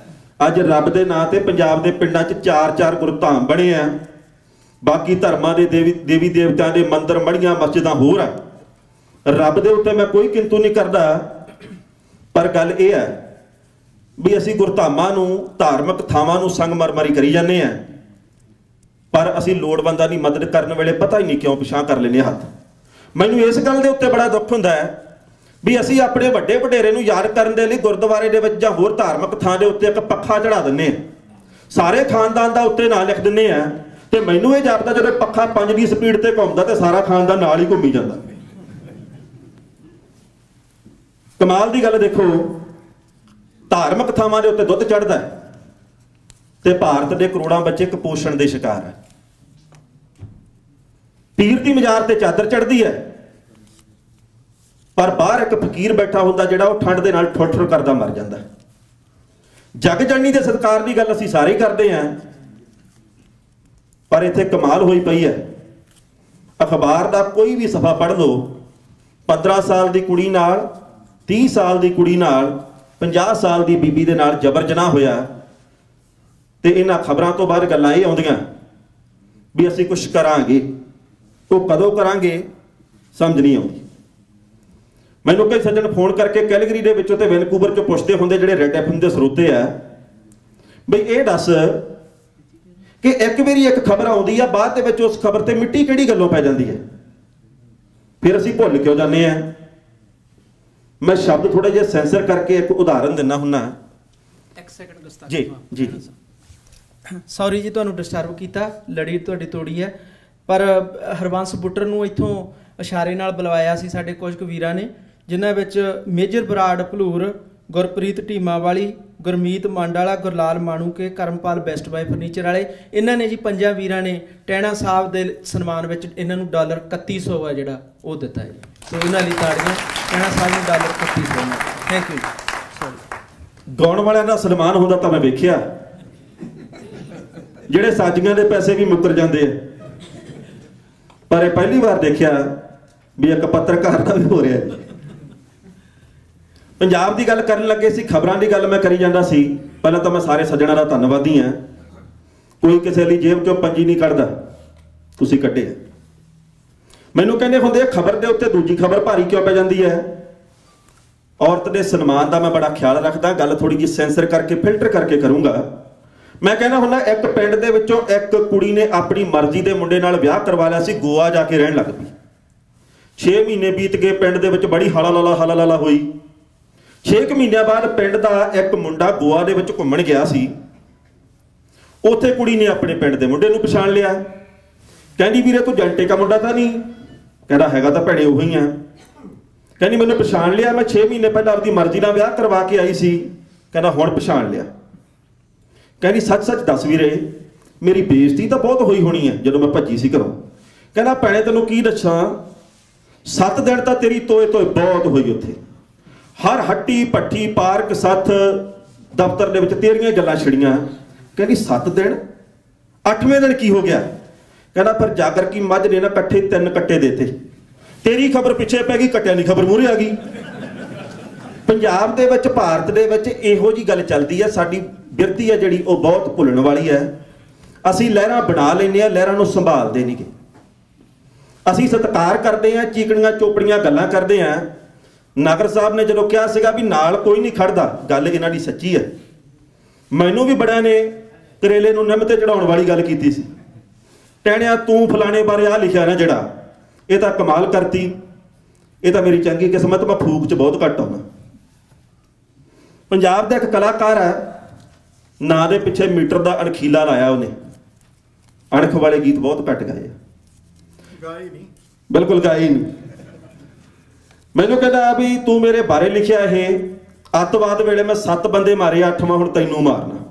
ਅੱਜ ਰੱਬ ਦੇ ਨਾਂ ਤੇ ਪੰਜਾਬ ਦੇ ਪਿੰਡਾਂ 'ਚ 4 ਗੁਰਧਾਮ ਬਣੇ ਆ। ਬਾਕੀ ਧਰਮਾਂ ਦੇ ਦੇਵੀ ਦੇਵਤਿਆਂ ਦੇ ਮੰਦਿਰ, ਮੜੀਆਂ, ਮਸਜਿਦਾਂ ਹੋਰ ਆ। ਰੱਬ ਦੇ ਉੱਤੇ ਮੈਂ ਕੋਈ ਕਿੰਤੂ ਨਹੀਂ ਕਰਦਾ, ਪਰ ਗੱਲ ਇਹ ਹੈ ਵੀ ਅਸੀਂ ਗੁਰਧਾਮਾਂ ਨੂੰ, ਧਾਰਮਿਕ ਥਾਵਾਂ ਨੂੰ ਸੰਗਮਰਮਰੀ ਕਰੀ ਜਾਂਦੇ ਆ, ਪਰ ਅਸੀਂ ਲੋੜਵੰਦਾਂ ਦੀ ਮਦਦ ਕਰਨ ਵੇਲੇ ਪਤਾ ਹੀ ਨਹੀਂ ਕਿਉਂ ਪਿਛਾਂ ਕਰ ਲੈਂਦੇ ਹੱਥ। ਮੈਨੂੰ ਇਸ ਗੱਲ ਦੇ ਉੱਤੇ ਬੜਾ ਦੁੱਖ ਹੁੰਦਾ ਹੈ ਵੀ ਅਸੀਂ ਆਪਣੇ ਵੱਡੇ ਵਡੇਰੇ ਨੂੰ ਯਾਦ ਕਰਨ ਦੇ ਲਈ ਗੁਰਦੁਆਰੇ ਦੇ ਵਿੱਚ ਜਾਂ ਹੋਰ ਧਾਰਮਿਕ ਥਾਂ ਦੇ ਉੱਤੇ ਇੱਕ ਪੱਖਾ ਚੜਾ ਦਿੰਦੇ ਆ, ਸਾਰੇ ਖਾਨਦਾਨ ਦਾ ਉੱਤੇ ਨਾਂ ਲਿਖ ਦਿੰਦੇ ਆ, ਤੇ ਮੈਨੂੰ ਇਹ ਜਾਪਦਾ ਜਦੋਂ ਪੱਖਾ 5 ਦੀ ਸਪੀਡ ਤੇ ਘੁੰਮਦਾ ਤੇ ਸਾਰਾ ਖਾਨਦਾਨ ਨਾਲ ਹੀ ਘੁੰਮੀ ਜਾਂਦਾ। ਕਮਾਲ ਦੀ ਗੱਲ ਦੇਖੋ, ਧਾਰਮਿਕ ਥਾਵਾਂ ਦੇ ਉੱਤੇ ਦੁੱਧ ਚੜਦਾ ਤੇ ਭਾਰਤ ਦੇ ਕਰੋੜਾਂ ਬੱਚੇ ਕੁਪੋਸ਼ਣ ਦੇ ਸ਼ਿਕਾਰ ਹੈ। ਪੀਰ ਦੀ ਮਜ਼ਾਰ ਤੇ ਚਾਦਰ ਚੜਦੀ ਹੈ, ਪਰ ਬਾਹਰ ਇੱਕ ਫਕੀਰ ਬੈਠਾ ਹੁੰਦਾ ਜਿਹੜਾ ਉਹ ਠੰਡ ਦੇ ਨਾਲ ਠੁਰ-ਠੁਰ ਕਰਦਾ ਮਰ ਜਾਂਦਾ। ਜਗ ਜਨਨੀ ਦੇ ਸਤਿਕਾਰ ਦੀ ਗੱਲ ਅਸੀਂ ਸਾਰੇ ਕਰਦੇ ਹਾਂ, ਪਰ ਇੱਥੇ ਕਮਾਲ ਹੋਈ ਪਈ ਹੈ। ਅਖਬਾਰ ਦਾ ਕੋਈ ਵੀ ਸਫਾ ਪੜ੍ਹ ਲਓ, 15 ਸਾਲ ਦੀ ਕੁੜੀ ਨਾਲ, 30 ਸਾਲ ਦੀ ਕੁੜੀ ਨਾਲ, 50 ਸਾਲ ਦੀ ਬੀਬੀ ਦੇ ਨਾਲ ਜਬਰ ਜਨਾਹ ਹੋਇਆ, ਤੇ ਇਹਨਾਂ ਖਬਰਾਂ ਤੋਂ ਬਾਅਦ ਗੱਲਾਂ ਇਹ ਆਉਂਦੀਆਂ ਵੀ ਅਸੀਂ ਕੁਝ ਕਰਾਂਗੇ। ਉਹ ਕਦੋਂ ਕਰਾਂਗੇ ਸਮਝ ਨਹੀਂ ਆਉਂਦੀ। ਮੈਨੂੰ ਕਈ ਸੱਜਣ ਫੋਨ ਕਰਕੇ ਕੈਲਗਰੀ ਦੇ ਵਿੱਚੋਂ ਤੇ ਵੈਨਕੂਵਰ ਚੋਂ ਪੁੱਛਦੇ ਹੁੰਦੇ, ਜਿਹੜੇ ਰੈੱਡ ਐਫਐਮ ਦੇ ਸਰੋਤੇ ਆ, ਬਈ ਇਹ ਦੱਸ ਕਿ ਇੱਕ ਵਾਰੀ ਇੱਕ ਖਬਰ ਆਉਂਦੀ ਆ, ਬਾਅਦ ਦੇ ਵਿੱਚ ਉਸ ਖਬਰ ਤੇ ਮਿੱਟੀ ਕਿਹੜੀ ਗੱਲੋਂ ਪੈ ਜਾਂਦੀ ਹੈ, ਫਿਰ ਅਸੀਂ ਭੁੱਲ ਕਿਉਂ ਜਾਂਦੇ ਆ। ਮੈਂ ਸ਼ਬਦ ਥੋੜਾ ਜਿਹਾ ਸੈਂਸਰ ਕਰਕੇ ਇੱਕ ਉਦਾਹਰਨ ਦਿੰਦਾ ਹੁੰਨਾ। ਇੱਕ ਸੈਕਿੰਡ ਗੁਸਤਾਖੀ ਜੀ ਜੀ ਜੀ ਸੌਰੀ ਜੀ, ਤੁਹਾਨੂੰ ਡਿਸਟਰਬ ਕੀਤਾ, ਲੜੀ ਤੁਹਾਡੀ ਤੋੜੀ ਹੈ। ਪਰ ਹਰਬੰਸ ਬੁੱਟਰ ਨੂੰ ਇੱਥੋਂ ਇਸ਼ਾਰੇ ਨਾਲ ਬੁਲਵਾਇਆ ਸੀ ਸਾਡੇ ਕੁਝ ਕੁ ਵੀਰਾਂ ਨੇ, ਜਿਨ੍ਹਾਂ ਵਿੱਚ ਮੇਜਰ ਬਰਾੜ ਭਲੂਰ, ਗੁਰਪ੍ਰੀਤ ਢੀਮਾ ਵਾਲੀ, ਗੁਰਮੀਤ ਮੰਡ ਵਾਲਾ, ਗੁਰਲਾਲ ਮਾਣੂਕੇ, ਕਰਮਪਾਲ ਬੈਸਟ ਬਾਈ ਫਰਨੀਚਰ ਵਾਲੇ। ਇਹਨਾਂ ਨੇ ਜੀ 5 ਵੀਰਾਂ ਨੇ ਟੈਣਾ ਸਾਹਿਬ ਦੇ ਸਨਮਾਨ ਵਿੱਚ ਇਹਨਾਂ ਨੂੰ ਡਾਲਰ 3100 ਆ ਜਿਹੜਾ ਉਹ ਦਿੱਤਾ ਹੈ ਜੀ। ਸੋ ਇਹਨਾਂ ਲਈ ਤਾੜੀਆਂ, ਟੈਣਾ ਸਾਹਿਬ ਨੂੰ ਡਾਲਰ 3100 ਨਾਲ। ਥੈਂਕ ਯੂ ਜੀ। ਗਾਉਣ ਵਾਲਿਆਂ ਦਾ ਸਨਮਾਨ ਹੁੰਦਾ ਤਾਂ ਮੈਂ ਵੇਖਿਆ, ਜਿਹੜੇ ਸਾਜੀਆਂ ਦੇ ਪੈਸੇ ਵੀ ਮੁੱਕਰ ਜਾਂਦੇ ਆ, ਪਰ ਇਹ ਪਹਿਲੀ ਵਾਰ ਦੇਖਿਆ ਵੀ ਇੱਕ ਪੱਤਰਕਾਰ ਦਾ ਵੀ ਹੋ ਰਿਹਾ। ਪੰਜਾਬ ਦੀ ਗੱਲ ਕਰਨ ਲੱਗੇ ਸੀ, ਖਬਰਾਂ ਦੀ ਗੱਲ ਮੈਂ ਕਰੀ ਜਾਂਦਾ ਸੀ। ਪਹਿਲਾਂ ਤਾਂ ਮੈਂ ਸਾਰੇ ਸੱਜਣਾਂ ਦਾ ਧੰਨਵਾਦੀ ਹਾਂ। ਕੋਈ ਕਿਸੇ ਲਈ ਜੇਬ ਚੋਂ ਪੰਜੀ ਨਹੀਂ ਕੱਢਦਾ, ਤੁਸੀਂ ਕੱਢੇ। ਮੈਨੂੰ ਕਹਿੰਦੇ ਹੁੰਦੇ ਆ ਖਬਰ ਦੇ ਉੱਤੇ ਦੂਜੀ ਖਬਰ ਭਾਰੀ ਕਿਉਂ ਪੈ ਜਾਂਦੀ ਹੈ। ਔਰਤ ਦੇ ਸਨਮਾਨ ਦਾ ਮੈਂ ਬੜਾ ਖਿਆਲ ਰੱਖਦਾ, ਗੱਲ ਥੋੜੀ ਜਿਹੀ ਸੈਂਸਰ ਕਰਕੇ ਫਿਲਟਰ ਕਰਕੇ ਕਰੂੰਗਾ। ਮੈਂ ਕਹਿੰਦਾ ਹੁੰਦਾ, ਇੱਕ ਪਿੰਡ ਦੇ ਵਿੱਚੋਂ ਇੱਕ ਕੁੜੀ ਨੇ ਆਪਣੀ ਮਰਜ਼ੀ ਦੇ ਮੁੰਡੇ ਨਾਲ ਵਿਆਹ ਕਰਵਾ ਲਿਆ ਸੀ, ਗੋਆ ਜਾ ਕੇ ਰਹਿਣ ਲੱਗ ਪਈ। 6 ਮਹੀਨੇ ਬੀਤ ਗਏ, ਪਿੰਡ ਦੇ ਵਿੱਚ ਬੜੀ ਹਾਲਾ ਲਾਲਾ ਹੋਈ। 6 ਮਹੀਨਿਆਂ ਬਾਅਦ ਪਿੰਡ ਦਾ ਇੱਕ ਮੁੰਡਾ ਗੋਆ ਦੇ ਵਿੱਚ ਘੁੰਮਣ ਗਿਆ ਸੀ। ਉੱਥੇ ਕੁੜੀ ਨੇ ਆਪਣੇ ਪਿੰਡ ਦੇ ਮੁੰਡੇ ਨੂੰ ਪਛਾਣ ਲਿਆ। ਕਹਿੰਦੀ ਵੀਰੇ ਤੂੰ ਜੰਟੇ ਕਾ ਮੁੰਡਾ ਤਾਂ ਨਹੀਂ? ਕਹਿੰਦਾ ਹੈਗਾ ਤਾਂ ਭੈਣੇ ਉਹੀ ਆ। ਕਹਿੰਦੀ ਮੈਨੂੰ ਪਛਾਣ ਲਿਆ, ਮੈਂ 6 ਮਹੀਨੇ ਪਹਿਲਾਂ ਆਪਦੀ ਮਰਜ਼ੀ ਨਾਲ ਵਿਆਹ ਕਰਵਾ ਕੇ ਆਈ ਸੀ। ਕਹਿੰਦਾ ਹੁਣ ਪਛਾਣ ਲਿਆ। ਕਹਿੰਦੀ ਸੱਚ ਦੱਸ ਵੀਰੇ, ਮੇਰੀ ਬੇਇੱਜ਼ਤੀ ਤਾਂ ਬਹੁਤ ਹੋਈ ਹੋਣੀ ਹੈ ਜਦੋਂ ਮੈਂ ਭੱਜੀ ਸੀ ਘਰੋਂ। ਕਹਿੰਦਾ ਭੈਣੇ ਤੈਨੂੰ ਕੀ ਦੱਸਾਂ, 7 ਦਿਨ ਤਾਂ ਤੇਰੀ ਤੋਏ ਬਹੁਤ ਹੋਈ ਉੱਥੇ। ਹਰ ਹੱਟੀ ਪੱਠੀ ਪਾਰਕ ਸੱਥ ਦਫ਼ਤਰ ਦੇ ਵਿੱਚ ਤੇਰੀਆਂ ਗੱਲਾਂ ਛਿੜੀਆਂ। ਕਹਿੰਦੀ 7 ਦਿਨ, 8ਵੇਂ ਦਿਨ ਕੀ ਹੋ ਗਿਆ? ਕਹਿੰਦਾ ਫਿਰ ਜਾਗਰ ਕੀ ਮੱਝ ਨੇ ਨਾ ਇਕੱਠੇ 3 ਕੱਟੇ ਦੇਤੇ, ਤੇਰੀ ਖਬਰ ਪਿੱਛੇ ਪੈ ਗਈ, ਕੱਟਿਆਂ ਦੀ ਖਬਰ ਮੂਹਰੇ ਆ ਗਈ। ਪੰਜਾਬ ਦੇ ਵਿੱਚ, ਭਾਰਤ ਦੇ ਵਿੱਚ ਇਹੋ ਜੀ ਗੱਲ ਚੱਲਦੀ ਹੈ। ਸਾਡੀ ਬਿਰਤੀ ਹੈ ਜਿਹੜੀ ਉਹ ਬਹੁਤ ਭੁੱਲਣ ਵਾਲੀ ਹੈ। ਅਸੀਂ ਲਹਿਰਾਂ ਬਣਾ ਲੈਂਦੇ ਹਾਂ, ਲਹਿਰਾਂ ਨੂੰ ਸੰਭਾਲਦੇ ਨਹੀਂ ਗੇ। ਅਸੀਂ ਸਤਿਕਾਰ ਕਰਦੇ ਹਾਂ, ਚੀਕਣੀਆਂ ਚੋਪੜੀਆਂ ਗੱਲਾਂ ਕਰਦੇ ਹਾਂ। ਨਾਗਰ ਸਾਹਿਬ ਨੇ ਜਦੋਂ ਕਿਹਾ ਸੀਗਾ ਵੀ ਨਾਲ ਕੋਈ ਨਹੀਂ ਖੜਦਾ, ਗੱਲ ਇਹਨਾਂ ਦੀ ਸੱਚੀ ਹੈ। ਮੈਨੂੰ ਵੀ ਬੜਿਆਂ ਨੇ ਕਰੇਲੇ ਨੂੰ ਨਿੰਮ ਤੇ ਚੜਾਉਣ ਵਾਲੀ ਗੱਲ ਕੀਤੀ ਸੀ। ਟਹਿਣਿਆ ਤੂੰ ਫਲਾਣੇ ਬਾਰੇ ਆ ਲਿਖਿਆ ਨਾ ਜਿਹੜਾ, ਇਹ ਤਾਂ ਕਮਾਲ ਕਰਤੀ, ਇਹ ਤਾਂ ਮੇਰੀ ਚੰਗੀ ਕਿਸਮਤ, ਮੈਂ ਫੂਕ 'ਚ ਬਹੁਤ ਘੱਟ ਆਉਣਾ। ਪੰਜਾਬ ਦਾ ਇੱਕ ਕਲਾਕਾਰ ਹੈ, ਨਾਂ ਦੇ ਪਿੱਛੇ ਮੀਟਰ ਦਾ ਅਣਖੀਲਾ ਲਾਇਆ ਉਹਨੇ। ਅਣਖ ਵਾਲੇ ਗੀਤ ਬਹੁਤ ਘੱਟ ਗਾਏ ਆ, ਗਾਏ ਨਹੀਂ, ਬਿਲਕੁਲ ਗਾਏ ਨਹੀਂ। ਮੈਨੂੰ ਕਹਿੰਦਾ ਵੀ ਤੂੰ ਮੇਰੇ ਬਾਰੇ ਲਿਖਿਆ ਇਹ, ਅੱਤਵਾਦ ਵੇਲੇ ਮੈਂ 7 ਬੰਦੇ ਮਾਰੇ, 8ਵਾਂ ਹੁਣ ਤੈਨੂੰ ਮਾਰਨਾ।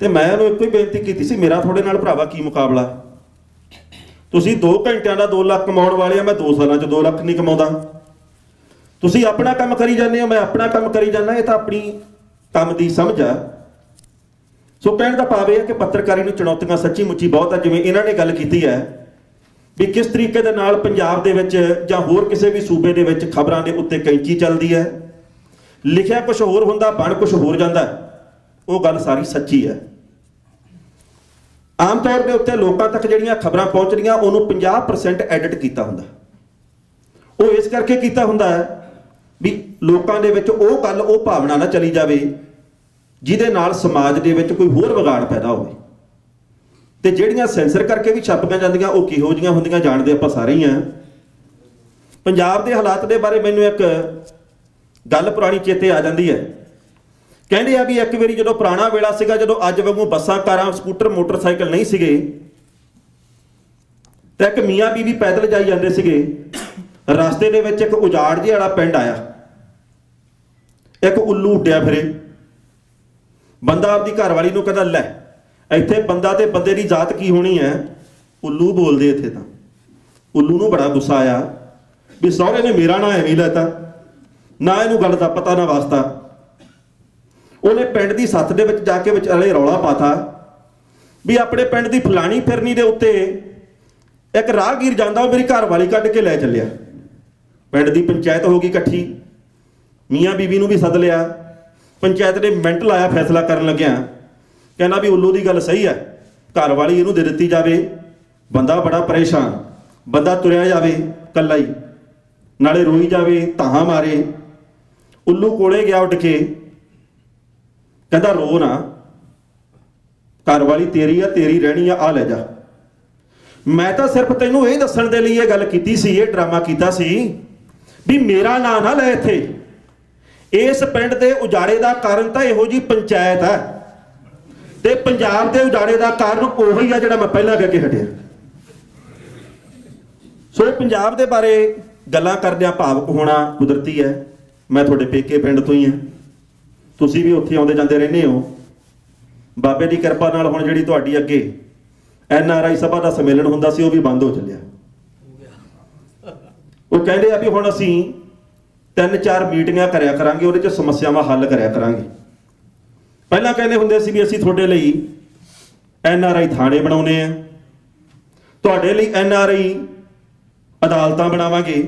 ਤੇ ਮੈਂ ਉਹਨੂੰ ਇੱਕੋ ਹੀ ਬੇਨਤੀ ਕੀਤੀ ਸੀ, ਮੇਰਾ ਤੁਹਾਡੇ ਨਾਲ ਭਰਾਵਾ ਕੀ ਮੁਕਾਬਲਾ। ਤੁਸੀਂ 2 ਘੰਟਿਆਂ ਦਾ 2 ਲੱਖ ਕਮਾਉਣ ਵਾਲੇ ਆ, ਮੈਂ 2 ਸਾਲਾਂ 'ਚ 2 ਲੱਖ ਨਹੀਂ ਕਮਾਉਂਦਾ। ਤੁਸੀਂ ਆਪਣਾ ਕੰਮ ਕਰੀ ਜਾਂਦੇ ਹੋ, ਮੈਂ ਆਪਣਾ ਕੰਮ ਕਰੀ ਜਾਂਦਾ। ਇਹ ਤਾਂ ਆਪਣੀ ਕੰਮ ਦੀ ਸਮਝ ਆ। ਸੋ ਕਹਿਣ ਦਾ ਭਾਵ ਇਹ ਹੈ ਕਿ ਪੱਤਰਕਾਰੀ ਨੂੰ ਚੁਣੌਤੀਆਂ ਸੱਚੀ ਮੁੱਚੀ ਬਹੁਤ ਆ। ਜਿਵੇਂ ਇਹਨਾਂ ਨੇ ਗੱਲ ਕੀਤੀ ਹੈ ਵੀ ਕਿਸ ਤਰੀਕੇ ਦੇ ਨਾਲ ਪੰਜਾਬ ਦੇ ਵਿੱਚ ਜਾਂ ਹੋਰ ਕਿਸੇ ਵੀ ਸੂਬੇ ਦੇ ਵਿੱਚ ਖਬਰਾਂ ਦੇ ਉੱਤੇ ਕੈਂਚੀ ਚੱਲਦੀ ਹੈ। ਲਿਖਿਆ ਕੁਝ ਹੋਰ ਹੁੰਦਾ, ਬਣ ਕੁਝ ਹੋਰ ਜਾਂਦਾ। ਉਹ ਗੱਲ ਸਾਰੀ ਸੱਚੀ ਹੈ। ਆਮ ਤੌਰ ਦੇ ਉੱਤੇ ਲੋਕਾਂ ਤੱਕ ਜਿਹੜੀਆਂ ਖਬਰਾਂ ਪਹੁੰਚ ਰਹੀਆਂ, ਉਹਨੂੰ 50% ਐਡਿਟ ਕੀਤਾ ਹੁੰਦਾ। ਉਹ ਇਸ ਕਰਕੇ ਕੀਤਾ ਹੁੰਦਾ ਹੈ ਵੀ ਲੋਕਾਂ ਦੇ ਵਿੱਚ ਉਹ ਗੱਲ, ਉਹ ਭਾਵਨਾ ਨਾ ਚਲੀ ਜਾਵੇ ਜਿਹਦੇ ਨਾਲ ਸਮਾਜ ਦੇ ਵਿੱਚ ਕੋਈ ਹੋਰ ਵਿਗਾੜ ਪੈਦਾ ਹੋਵੇ। ਤੇ ਜਿਹੜੀਆਂ ਸੈਂਸਰ ਕਰਕੇ ਵੀ ਛਾਪੀਆਂ ਜਾਂਦੀਆਂ, ਉਹ ਕਿਹੋ ਜਿਹੀਆਂ ਹੁੰਦੀਆਂ ਜਾਣਦੇ ਆਪਾਂ ਸਾਰੇ ਹੀ ਆ। ਪੰਜਾਬ ਦੇ ਹਾਲਾਤ ਦੇ ਬਾਰੇ ਮੈਨੂੰ ਇੱਕ ਗੱਲ ਪੁਰਾਣੀ ਚੇਤੇ ਆ ਜਾਂਦੀ ਹੈ। ਕਹਿੰਦੇ ਆ ਵੀ ਇੱਕ ਵਾਰੀ ਜਦੋਂ ਪੁਰਾਣਾ ਵੇਲਾ ਸੀਗਾ, ਜਦੋਂ ਅੱਜ ਵਾਂਗੂ ਬੱਸਾਂ, ਕਾਰਾਂ, ਸਕੂਟਰ, ਮੋਟਰਸਾਈਕਲ ਨਹੀਂ ਸੀਗੇ, ਤੇ ਇੱਕ ਮੀਆਂ ਬੀਵੀ ਪੈਦਲ ਜਾਈ ਜਾਂਦੇ ਸੀਗੇ। ਰਸਤੇ ਦੇ ਵਿੱਚ ਇੱਕ ਉਜਾੜ ਜਿਹਾ ਵਾਲਾ ਪਿੰਡ ਆਇਆ, ਇੱਕ ਉੱਲੂ ਉੱਡਿਆ ਫਿਰੇ। ਬੰਦਾ ਆਪਦੀ ਘਰਵਾਲੀ ਨੂੰ ਕਹਿੰਦਾ, ਲੈ ਇੱਥੇ ਬੰਦਾ ਤੇ ਬੰਦੇ ਦੀ ਜ਼ਾਤ ਕੀ ਹੋਣੀ ਹੈ, ਉੱਲੂ ਬੋਲਦੇ ਇੱਥੇ ਤਾਂ। ਉੱਲੂ ਨੂੰ ਬੜਾ ਗੁੱਸਾ ਆਇਆ ਵੀ ਸਹੁਰੇ ਨੇ ਮੇਰਾ ਨਾਂ ਐਵੇਂ ਲੈਤਾ, ਨਾ ਇਹਨੂੰ ਗੱਲ ਦਾ ਪਤਾ ਨਾ ਵਾਸਤਾ। ਉਹਨੇ ਪਿੰਡ ਦੀ ਸੱਥ ਦੇ ਵਿੱਚ ਜਾ ਕੇ ਵਿਚਾਲੇ ਰੌਲਾ ਪਾਤਾ ਵੀ ਆਪਣੇ ਪਿੰਡ ਦੀ ਫਲਾਣੀ ਫਿਰਨੀ ਦੇ ਉੱਤੇ ਇੱਕ ਰਾਹਗੀਰ ਜਾਂਦਾ, ਉਹ ਮੇਰੀ ਘਰਵਾਲੀ ਕੱਢ ਕੇ ਲੈ ਚੱਲਿਆ। ਪਿੰਡ ਦੀ ਪੰਚਾਇਤ ਹੋ ਗਈ ਇਕੱਠੀ, ਮੀਆਂ ਬੀਬੀ ਨੂੰ ਵੀ ਸੱਦ ਲਿਆ। ਪੰਚਾਇਤ ਨੇ ਮਿੰਟ ਲਾਇਆ ਫੈਸਲਾ ਕਰਨ ਲੱਗਿਆ, ਕਹਿੰਦਾ ਵੀ ਉੱਲੂ ਦੀ ਗੱਲ ਸਹੀ ਹੈ, ਘਰਵਾਲੀ ਇਹਨੂੰ ਦੇ ਦਿੱਤੀ ਜਾਵੇ। ਬੰਦਾ ਬੜਾ ਪਰੇਸ਼ਾਨ, ਬੰਦਾ ਤੁਰਿਆ ਜਾਵੇ ਇਕੱਲਾ ਹੀ, ਨਾਲੇ ਰੋਈ ਜਾਵੇ, ਧਾਹਾਂ ਮਾਰੇ। ਉੱਲੂ ਕੋਲੇ ਗਿਆ ਉੱਡ ਕੇ, ਕਹਿੰਦਾ ਰੋ ਨਾ, ਘਰਵਾਲੀ ਤੇਰੀ ਆ, ਤੇਰੀ ਰਹਿਣੀ ਆ, ਆ ਲੈ ਜਾ। ਮੈਂ ਤਾਂ ਸਿਰਫ ਤੈਨੂੰ ਇਹ ਦੱਸਣ ਦੇ ਲਈ ਇਹ ਗੱਲ ਕੀਤੀ ਸੀ, ਇਹ ਡਰਾਮਾ ਕੀਤਾ ਸੀ ਵੀ ਮੇਰਾ ਨਾਂ ਨਾ ਲੈ ਇੱਥੇ। ਇਸ ਪਿੰਡ ਦੇ ਉਜਾੜੇ ਦਾ ਕਾਰਨ ਤਾਂ ਇਹੋ ਜੀ ਪੰਚਾਇਤ ਹੈ, ਤੇ ਪੰਜਾਬ ਦੇ ਉਜਾੜੇ ਦਾ ਕਾਰਨ ਉਹੀ ਆ ਜਿਹੜਾ ਮੈਂ ਪਹਿਲਾਂ ਕਹਿ ਕੇ ਹਟਿਆ। ਸੋ ਪੰਜਾਬ ਦੇ ਬਾਰੇ ਗੱਲਾਂ ਕਰਦਿਆਂ ਭਾਵੁਕ ਹੋਣਾ ਕੁਦਰਤੀ ਹੈ। ਮੈਂ ਤੁਹਾਡੇ ਪੇਕੇ ਪਿੰਡ ਤੋਂ ਹੀ ਹਾਂ, ਤੁਸੀਂ ਵੀ ਉੱਥੇ ਆਉਂਦੇ ਜਾਂਦੇ ਰਹਿੰਦੇ ਹੋ। ਬਾਬੇ ਦੀ ਕਿਰਪਾ ਨਾਲ ਹੁਣ ਜਿਹੜੀ ਤੁਹਾਡੀ ਅੱਗੇ NRI ਸਭਾ ਦਾ ਸੰਮੇਲਨ ਹੁੰਦਾ ਸੀ, ਉਹ ਵੀ ਬੰਦ ਹੋ ਚੱਲਿਆ। ਉਹ ਕਹਿੰਦੇ ਆ ਵੀ ਹੁਣ ਅਸੀਂ 3-4 ਮੀਟਿੰਗਾਂ ਕਰਿਆ ਕਰਾਂਗੇ, ਉਹਦੇ 'ਚ ਸਮੱਸਿਆਵਾਂ ਹੱਲ ਕਰਿਆ ਕਰਾਂਗੇ। ਪਹਿਲਾਂ ਕਹਿੰਦੇ ਹੁੰਦੇ ਸੀ ਵੀ ਅਸੀਂ ਤੁਹਾਡੇ ਲਈ NRI ਥਾਣੇ ਬਣਾਉਣੇ ਆ, ਤੁਹਾਡੇ ਲਈ NRI ਅਦਾਲਤਾਂ ਬਣਾਵਾਂਗੇ।